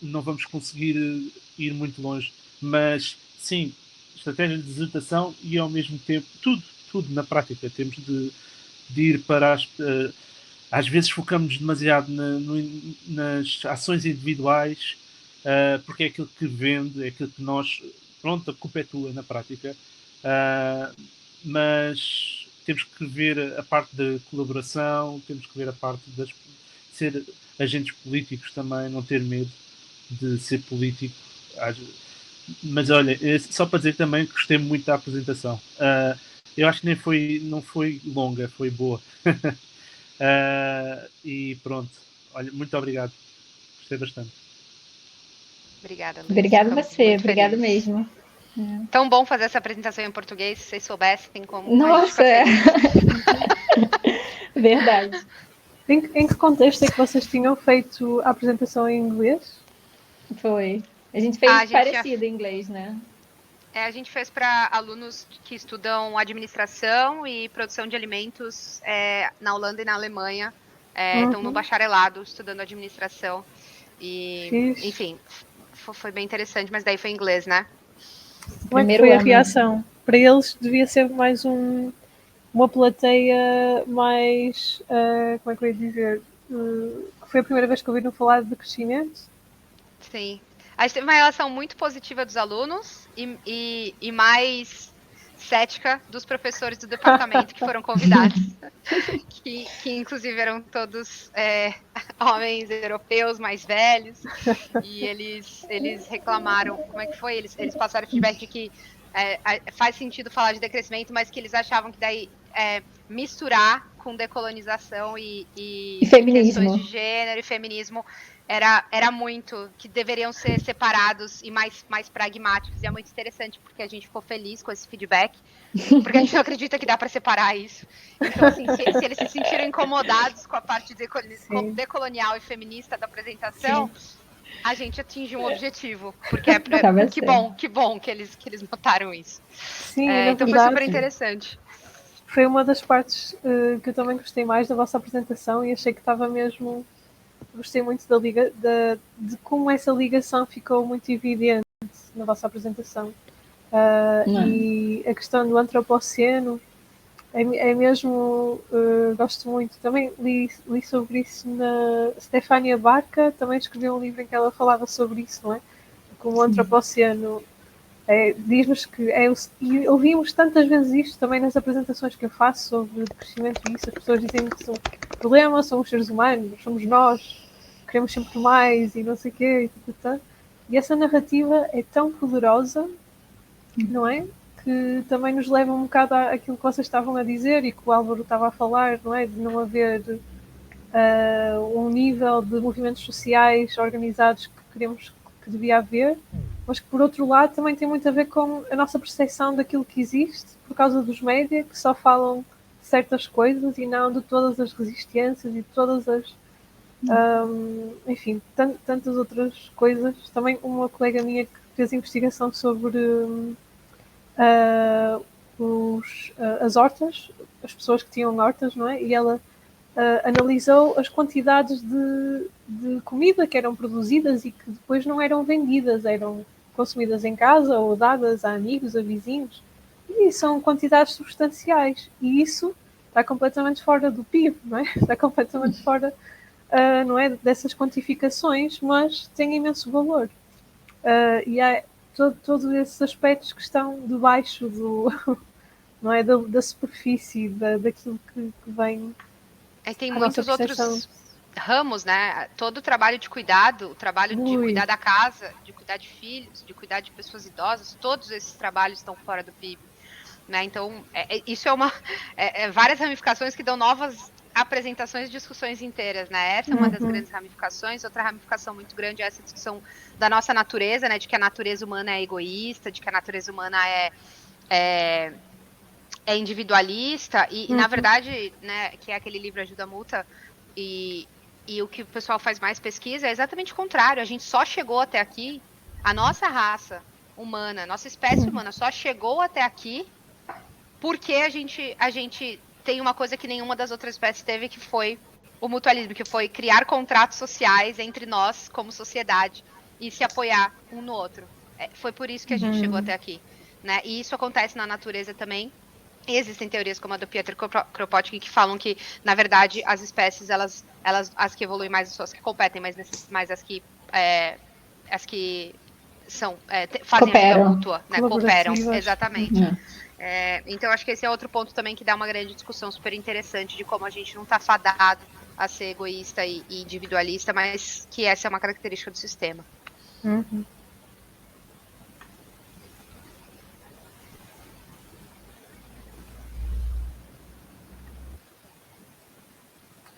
não vamos conseguir ir muito longe. Mas sim, estratégia de desertação e ao mesmo tempo tudo na prática. Temos de ir para às vezes focamos demasiado nas ações individuais, porque é aquilo que vende, é aquilo que nós... Pronto, a culpa é tua na prática. Mas temos que ver a parte da colaboração, temos que ver a parte de ser agentes políticos também, não ter medo de ser político. Mas olha, só para dizer também que gostei muito da apresentação. Eu acho que não foi longa, foi boa. E pronto, olha, muito obrigado. Gostei bastante. Obrigada, Luiz. Obrigada Ficamos você, muito obrigada felizes. mesmo. Tão bom fazer essa apresentação em português, se vocês soubessem como Nossa, a gente fica feliz. Verdade. Em que contexto é que vocês tinham feito a apresentação em inglês? Foi. A gente fez parecido em inglês, né? A gente fez para alunos que estudam administração e produção de alimentos na Holanda e na Alemanha. Estão no bacharelado estudando administração. E, enfim, foi bem interessante, mas daí foi em inglês, né? Como é que foi a reação? Para eles devia ser mais uma plateia mais, como é que eu ia dizer, que foi a primeira vez que ouviram falar de crescimento? Sim. A gente teve uma relação muito positiva dos alunos e mais cética dos professores do departamento que foram convidados, que inclusive eram todos homens europeus mais velhos, e eles reclamaram, como é que foi? Eles passaram feedback de que faz sentido falar de decrescimento, mas que eles achavam que daí misturar com decolonização e feminismo, questões de gênero e feminismo era muito, que deveriam ser separados e mais pragmáticos. E é muito interessante, porque a gente ficou feliz com esse feedback, porque a gente não acredita que dá para separar isso. Então, assim, se eles se sentiram incomodados com a parte decolonial e feminista da apresentação, a gente atinge um objetivo, porque que bom que eles notaram isso. Sim, então foi super interessante. Foi uma das partes que eu também gostei mais da vossa apresentação e achei que estava mesmo... Gostei muito de como essa ligação ficou muito evidente na vossa apresentação. E a questão do antropoceno é mesmo... gosto muito. Também li sobre isso na... Stefania Barca também escreveu um livro em que ela falava sobre isso, não é? Como o antropoceno... diz-nos que e ouvimos tantas vezes isto também nas apresentações que eu faço sobre crescimento e isso, as pessoas dizem que o problema são os seres humanos, somos nós, queremos sempre mais e não sei o quê, e essa narrativa é tão poderosa, não é? Que também nos leva um bocado àquilo que vocês estavam a dizer e que o Álvaro estava a falar, não é? De não haver um nível de movimentos sociais organizados que queremos que devia haver, mas que por outro lado também tem muito a ver com a nossa percepção daquilo que existe por causa dos média, que só falam de certas coisas e não de todas as resistências e de todas as enfim, tantas outras coisas. Também uma colega minha que fez investigação sobre as hortas, as pessoas que tinham hortas, não é? E ela analisou as quantidades de comida que eram produzidas e que depois não eram vendidas, eram consumidas em casa ou dadas a amigos, a vizinhos. e são quantidades substanciais. E isso está completamente fora do PIB, não é? Está completamente fora, não é, dessas quantificações, mas tem imenso valor. E há todos esses aspectos que estão debaixo não é, da superfície, daquilo que vem Tem à nossa muitos percepção. outros ramos, né? Todo o trabalho de cuidado, o trabalho de cuidar da casa, de cuidar de filhos, de cuidar de pessoas idosas, todos esses trabalhos estão fora do PIB. Né? Então, isso é várias ramificações que dão novas apresentações e discussões inteiras, né? Essa é uma das grandes ramificações. Outra ramificação muito grande é essa discussão da nossa natureza, né? De que a natureza humana é egoísta, de que a natureza humana é individualista e na verdade, né, que é aquele livro Ajuda a Multa e o que o pessoal faz mais pesquisa é exatamente o contrário. A gente só chegou até aqui, a nossa raça humana, nossa espécie humana só chegou até aqui porque a gente tem uma coisa que nenhuma das outras espécies teve, que foi o mutualismo, que foi criar contratos sociais entre nós como sociedade e se apoiar um no outro. Foi por isso que a gente chegou até aqui, né? E isso acontece na natureza também. E existem teorias como a do Piotr Kropotkin que falam que, na verdade, as espécies, elas as que evoluem mais são as que competem, mas as que são fazem ajuda mútua, né? Cooperam, exatamente. Então, acho que esse é outro ponto também que dá uma grande discussão super interessante de como a gente não está fadado a ser egoísta e individualista, mas que essa é uma característica do sistema.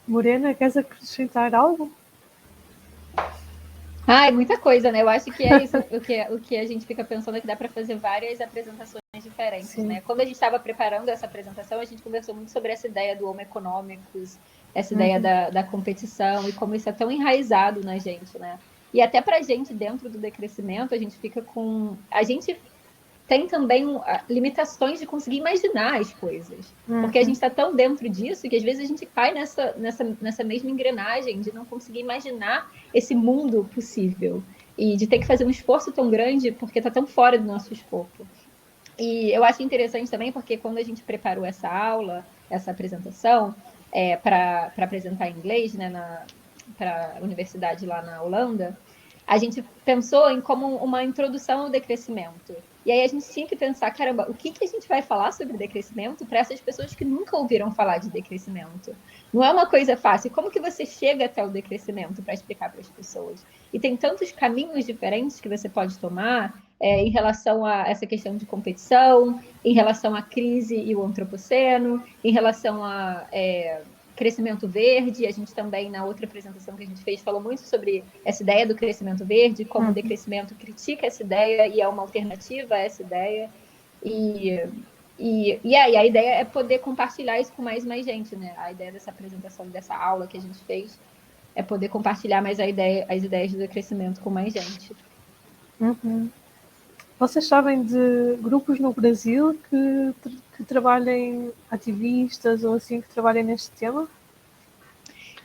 Morena, queres acrescentar algo? Muita coisa, né? Eu acho que é isso. O que a gente fica pensando é que dá para fazer várias apresentações diferentes, né? Quando a gente estava preparando essa apresentação, a gente conversou muito sobre essa ideia do homo economicus, essa ideia da competição e como isso é tão enraizado na gente, né? E até para a gente, dentro do decrescimento, a gente fica com... A gente tem também limitações de conseguir imaginar as coisas. Porque a gente está tão dentro disso que às vezes a gente cai nessa mesma engrenagem de não conseguir imaginar esse mundo possível. E de ter que fazer um esforço tão grande porque está tão fora do nosso escopo. E eu acho interessante também porque quando a gente preparou essa aula, essa apresentação, para apresentar em inglês, né, para a universidade lá na Holanda, a gente pensou em como uma introdução ao decrescimento. E aí a gente tinha que pensar, caramba, o que a gente vai falar sobre decrescimento para essas pessoas que nunca ouviram falar de decrescimento? Não é uma coisa fácil. Como que você chega até o decrescimento para explicar para as pessoas? E tem tantos caminhos diferentes que você pode tomar em relação a essa questão de competição, em relação à crise e o antropoceno, em relação a crescimento verde. A gente também, na outra apresentação que a gente fez, falou muito sobre essa ideia do crescimento verde, como o decrescimento critica essa ideia e é uma alternativa a essa ideia. E aí a ideia é poder compartilhar isso com mais gente, né? A ideia dessa apresentação, dessa aula que a gente fez, é poder compartilhar mais as ideias do decrescimento com mais gente. Vocês sabem de grupos no Brasil que trabalhem, ativistas ou assim, que trabalhem neste tema?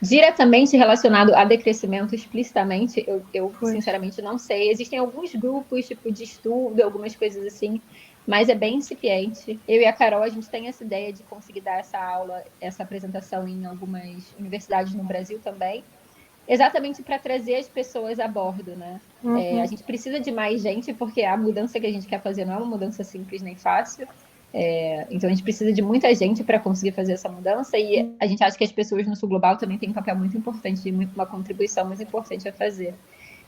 Diretamente relacionado a decrescimento explicitamente, eu sinceramente não sei. Existem alguns grupos tipo de estudo, algumas coisas assim, mas é bem incipiente. Eu e a Carol, a gente tem essa ideia de conseguir dar essa aula, essa apresentação em algumas universidades no Brasil também, exatamente para trazer as pessoas a bordo, né? A gente precisa de mais gente, porque a mudança que a gente quer fazer não é uma mudança simples nem fácil. Então a gente precisa de muita gente para conseguir fazer essa mudança, e a gente acha que as pessoas no Sul Global também têm um papel muito importante, uma contribuição muito importante a fazer.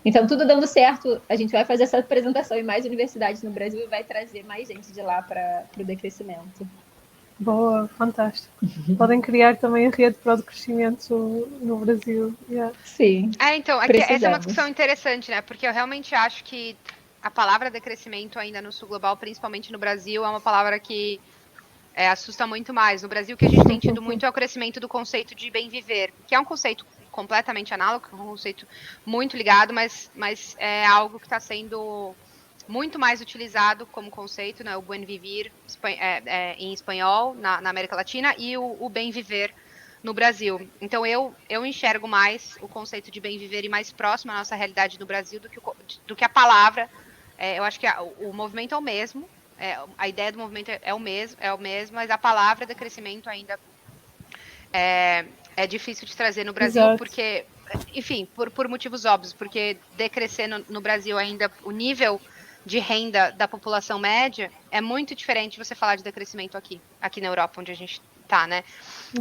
Então, tudo dando certo, a gente vai fazer essa apresentação em mais universidades no Brasil e vai trazer mais gente de lá para o decrescimento. Boa, fantástico. Podem criar também a rede para o decrescimento no Brasil. Sim. Então, essa é uma discussão interessante, né? Porque eu realmente acho que a palavra decrescimento ainda no Sul Global, principalmente no Brasil, é uma palavra que assusta muito mais. No Brasil, o que a gente tem tido muito é o crescimento do conceito de bem viver, que é um conceito completamente análogo, um conceito muito ligado, mas é algo que está sendo muito mais utilizado como conceito, né? O buen vivir em espanhol na América Latina e o bem viver no Brasil. Então eu enxergo mais o conceito de bem viver e mais próximo à nossa realidade no Brasil do que a palavra. Eu acho que o movimento é o mesmo, A ideia do movimento é o mesmo, mas a palavra decrescimento ainda é difícil de trazer no Brasil, Exato. porque, enfim, por motivos óbvios, porque decrescer no Brasil ainda, o nível de renda da população média é muito diferente de você falar de decrescimento aqui na Europa, onde a gente está, né?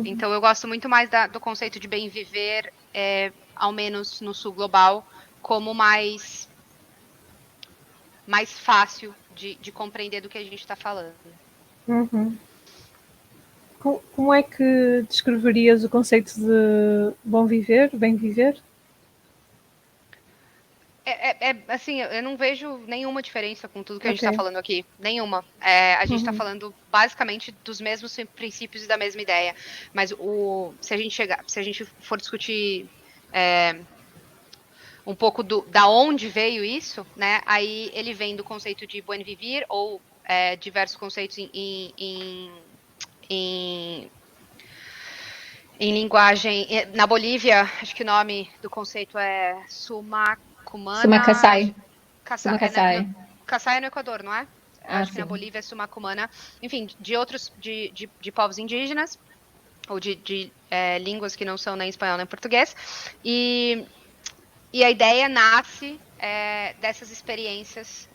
Então eu gosto muito mais do conceito de bem viver, ao menos no sul global, como mais fácil de compreender do que a gente está falando. Uhum. Como é que descreverias o conceito de bom viver, bem viver? Assim, eu não vejo nenhuma diferença com tudo que a gente Ok. está falando aqui. Nenhuma. A gente está falando basicamente dos mesmos princípios e da mesma ideia. Mas se a gente for discutir um pouco da onde veio isso, né? Aí ele vem do conceito de buen vivir ou diversos conceitos em linguagem. Na Bolívia, acho que o nome do conceito é Sumacumana. Sumacaçai. Sumacaçai. Caçai é no Equador, não é? Acho que sim. na Bolívia é Sumacumana. Enfim, de outros, de povos indígenas, ou de línguas que não são nem espanhol nem português. E a ideia nasce dessas experiências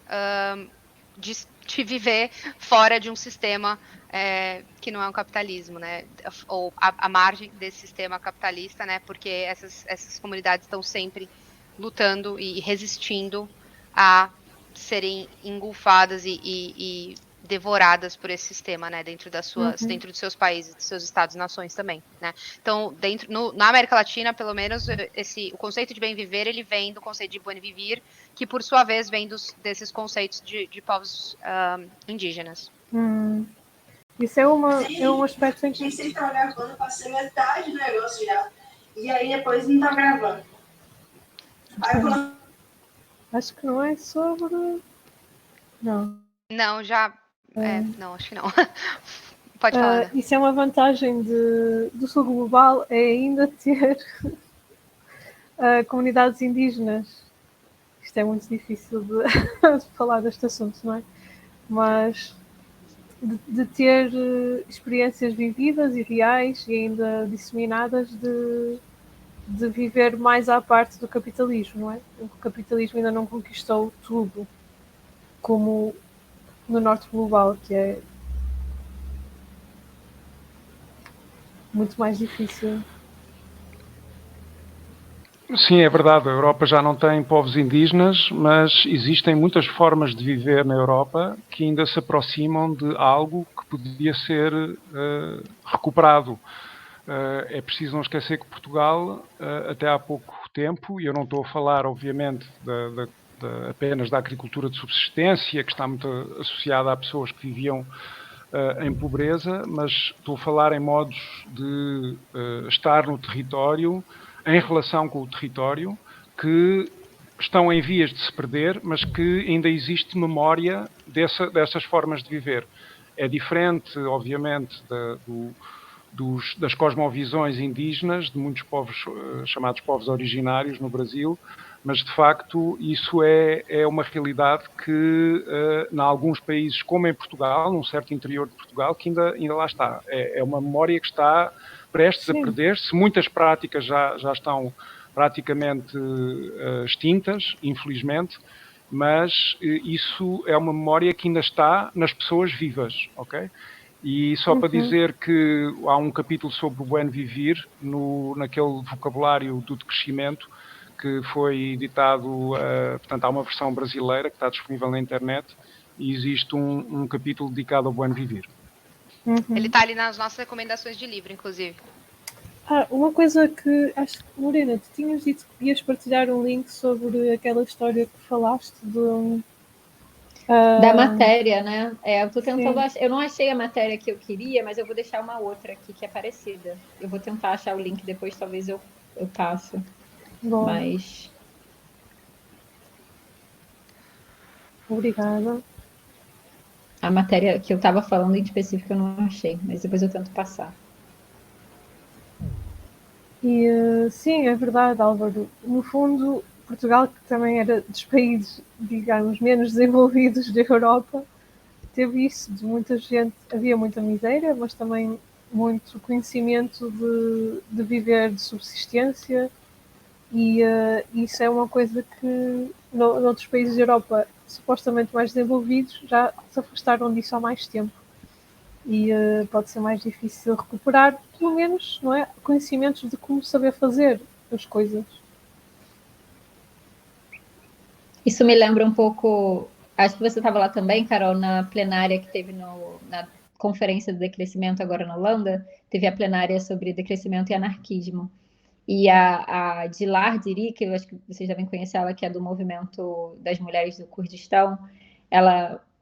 de viver fora de um sistema que não é um capitalismo, né? Ou a margem desse sistema capitalista, né? Porque essas comunidades estão sempre lutando e resistindo a serem engolfadas e devoradas por esse sistema, né? Dentro dos seus países, dos seus estados e nações também, né? Então, na América Latina, pelo menos, o conceito de bem viver, ele vem do conceito de buen vivir, que por sua vez vem desses conceitos de povos indígenas. Isso é um aspecto em que... Vocês estão gravando, passei metade do negócio já. E aí depois não tá gravando. Aí eu falo... Acho que não é sobre... Não. Não, já... não, acho que não. Pode falar, né? Isso é uma vantagem do sul global, é ainda ter comunidades indígenas. Isto é muito difícil de falar deste assunto, não é? Mas de ter experiências vividas e reais e ainda disseminadas de viver mais à parte do capitalismo, não é? O capitalismo ainda não conquistou tudo, como no norte global, que é muito mais difícil. Sim, é verdade. A Europa já não tem povos indígenas, mas existem muitas formas de viver na Europa que ainda se aproximam de algo que podia ser recuperado. É preciso não esquecer que Portugal, até há pouco tempo, e eu não estou a falar, obviamente, apenas da agricultura de subsistência, que está muito associada a pessoas que viviam em pobreza, mas estou a falar em modos de estar no território, em relação com o território, que estão em vias de se perder, mas que ainda existe memória dessas formas de viver. É diferente, obviamente, das cosmovisões indígenas, de muitos povos chamados povos originários no Brasil, mas de facto isso é uma realidade que em alguns países, como em Portugal, num certo interior de Portugal, que ainda lá está. É uma memória que está prestes a perder-se. Muitas práticas já estão praticamente extintas, infelizmente, mas isso é uma memória que ainda está nas pessoas vivas, ok? E só para dizer que há um capítulo sobre o buen vivir naquele vocabulário do decrescimento que foi editado, portanto há uma versão brasileira que está disponível na internet e existe um capítulo dedicado ao buen vivir. Ele está ali nas nossas recomendações de livro, inclusive. Uma coisa que acho que, Morena, tu tinhas dito que ias partilhar um link sobre aquela história que falaste da matéria, né? Eu tô tentando eu não achei a matéria que eu queria, mas eu vou deixar uma outra aqui que é parecida. Eu vou tentar achar o link depois, talvez eu passe. Bom. Mas... Obrigada. A matéria que eu estava falando em específico eu não achei, mas depois eu tento passar. E sim, é verdade, Álvaro. No fundo, Portugal, que também era dos países, digamos, menos desenvolvidos da Europa, teve isso de muita gente, havia muita miséria, mas também muito conhecimento de viver de subsistência, e isso é uma coisa que noutros países da Europa supostamente mais desenvolvidos já se afastaram disso há mais tempo, e pode ser mais difícil recuperar, pelo menos, não é, conhecimentos de como saber fazer as coisas. Isso me lembra um pouco, acho que você estava lá também, Carol, na plenária que teve na Conferência do Decrescimento agora na Holanda, teve a plenária sobre decrescimento e anarquismo. E a Dilar Diri, que eu acho que vocês devem conhecer ela, que é do movimento das mulheres do Kurdistão,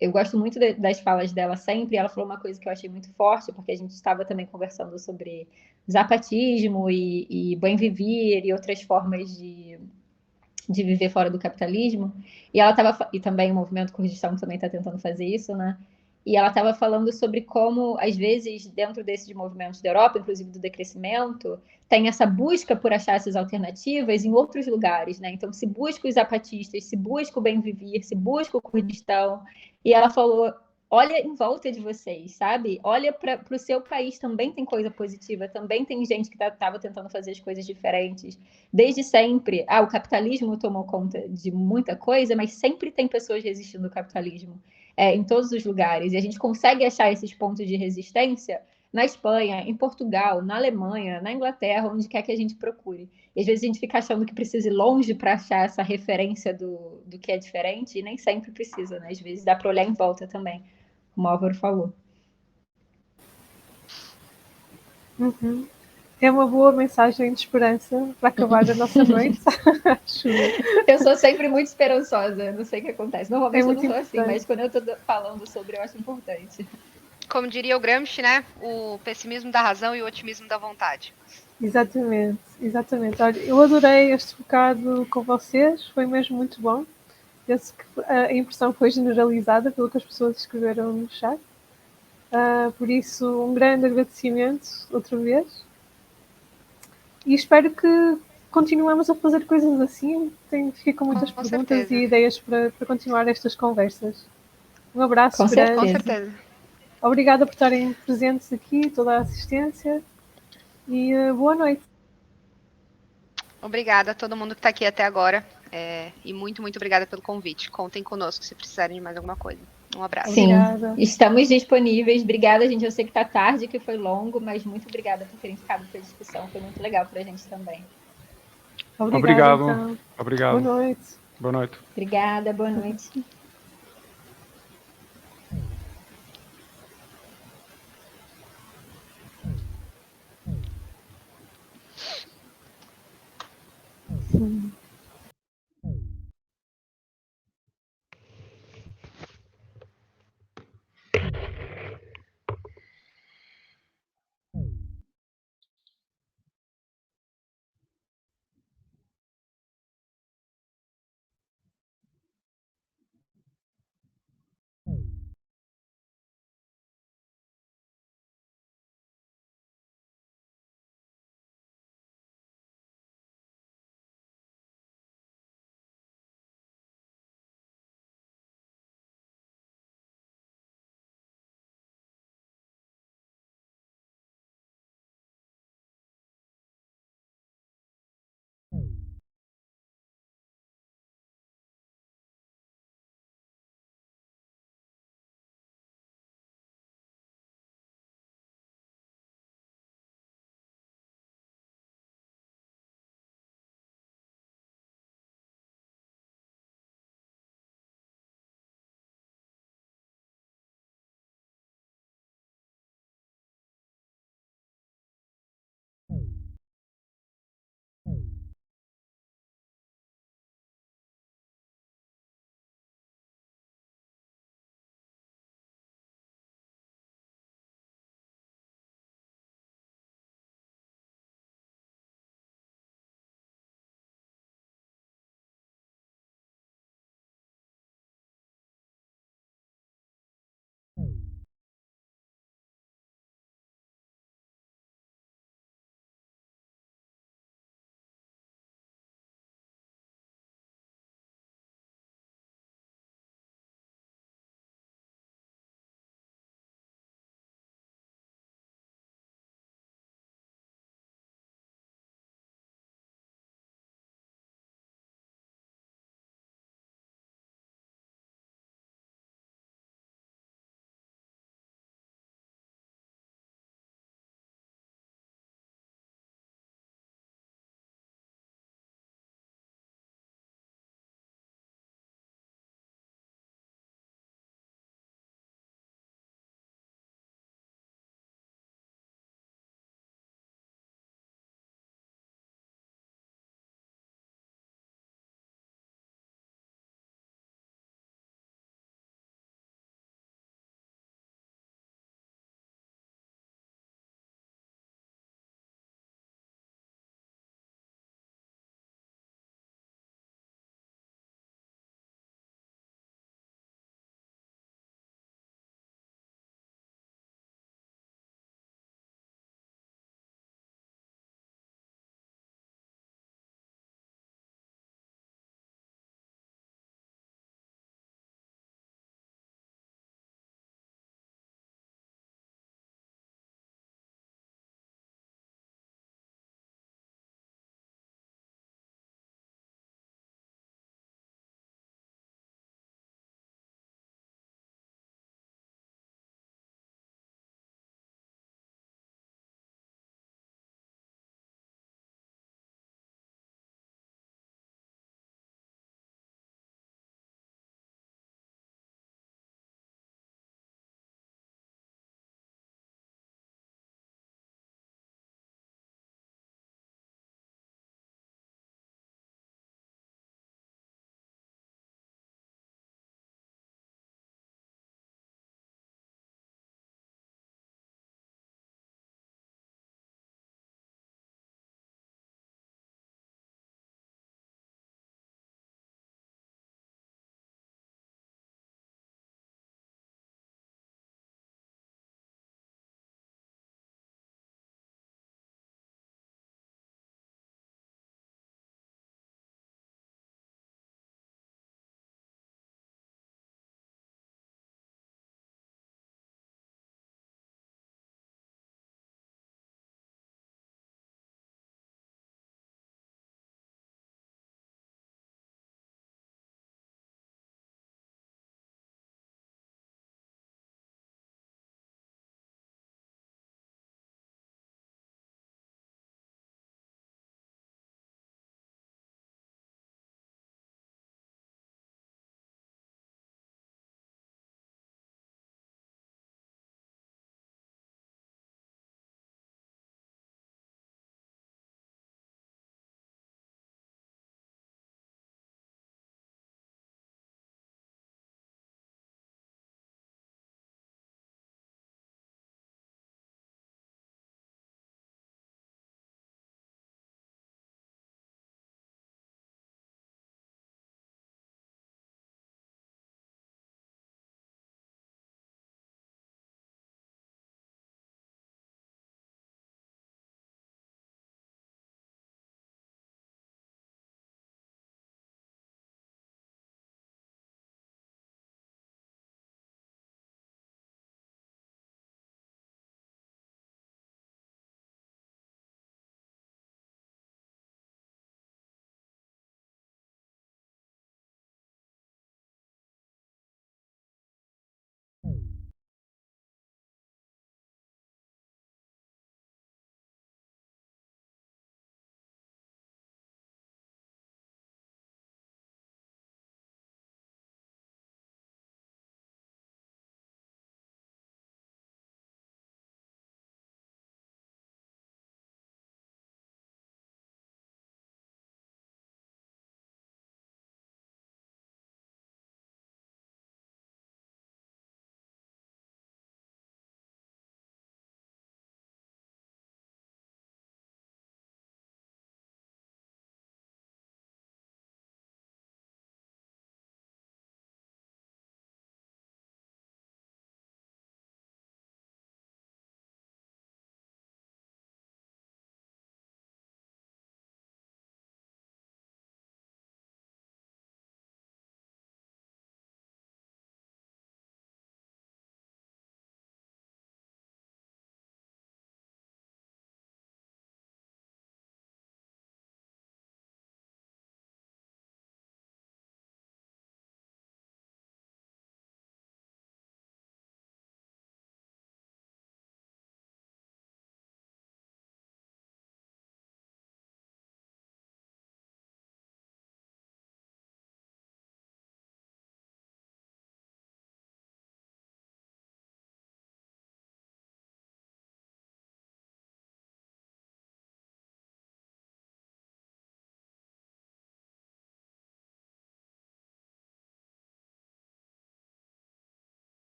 eu gosto muito das falas dela sempre, e ela falou uma coisa que eu achei muito forte, porque a gente estava também conversando sobre zapatismo e bem viver e outras formas de viver fora do capitalismo, e também o movimento Kurdistão também está tentando fazer isso, né? E ela estava falando sobre como, às vezes, dentro desses movimentos da Europa, inclusive do decrescimento, tem essa busca por achar essas alternativas em outros lugares, né? Então, se busca os zapatistas, se busca o bem viver, se busca o Kurdistão. E ela falou: olha em volta de vocês, sabe? Olha para o seu país, também tem coisa positiva, também tem gente que estava tentando fazer as coisas diferentes. Desde sempre, o capitalismo tomou conta de muita coisa, mas sempre tem pessoas resistindo ao capitalismo, em todos os lugares. E a gente consegue achar esses pontos de resistência na Espanha, em Portugal, na Alemanha, na Inglaterra, onde quer que a gente procure. E às vezes a gente fica achando que precisa ir longe para achar essa referência do que é diferente, e nem sempre precisa, né? Às vezes dá para olhar em volta também, como o Álvaro falou. Uhum. É uma boa mensagem de esperança para acabar a nossa noite. Eu sou sempre muito esperançosa, não sei o que acontece. Normalmente eu não sou assim, mas quando eu estou falando sobre, eu acho importante. Como diria o Gramsci, né? O pessimismo da razão e o otimismo da vontade. Exatamente, exatamente. Olha, eu adorei este bocado com vocês, foi mesmo muito bom. Penso que a impressão foi generalizada pelo que as pessoas escreveram no chat. Por isso, um grande agradecimento outra vez. E espero que continuemos a fazer coisas assim. Ficam muitas perguntas certeza. E ideias para continuar estas conversas. Um abraço com grande. Com certeza. Obrigada por estarem presentes aqui, toda a assistência. E boa noite. Obrigada a todo mundo que está aqui até agora. E muito, muito obrigada pelo convite. Contem conosco se precisarem de mais alguma coisa. Um abraço. Sim, obrigada. Estamos disponíveis. Obrigada, gente. Eu sei que está tarde, que foi longo, mas muito obrigada por terem ficado para a discussão. Foi muito legal para a gente também. Obrigado. Então. Obrigado. Boa noite. Boa noite. Obrigada, boa noite. Sim.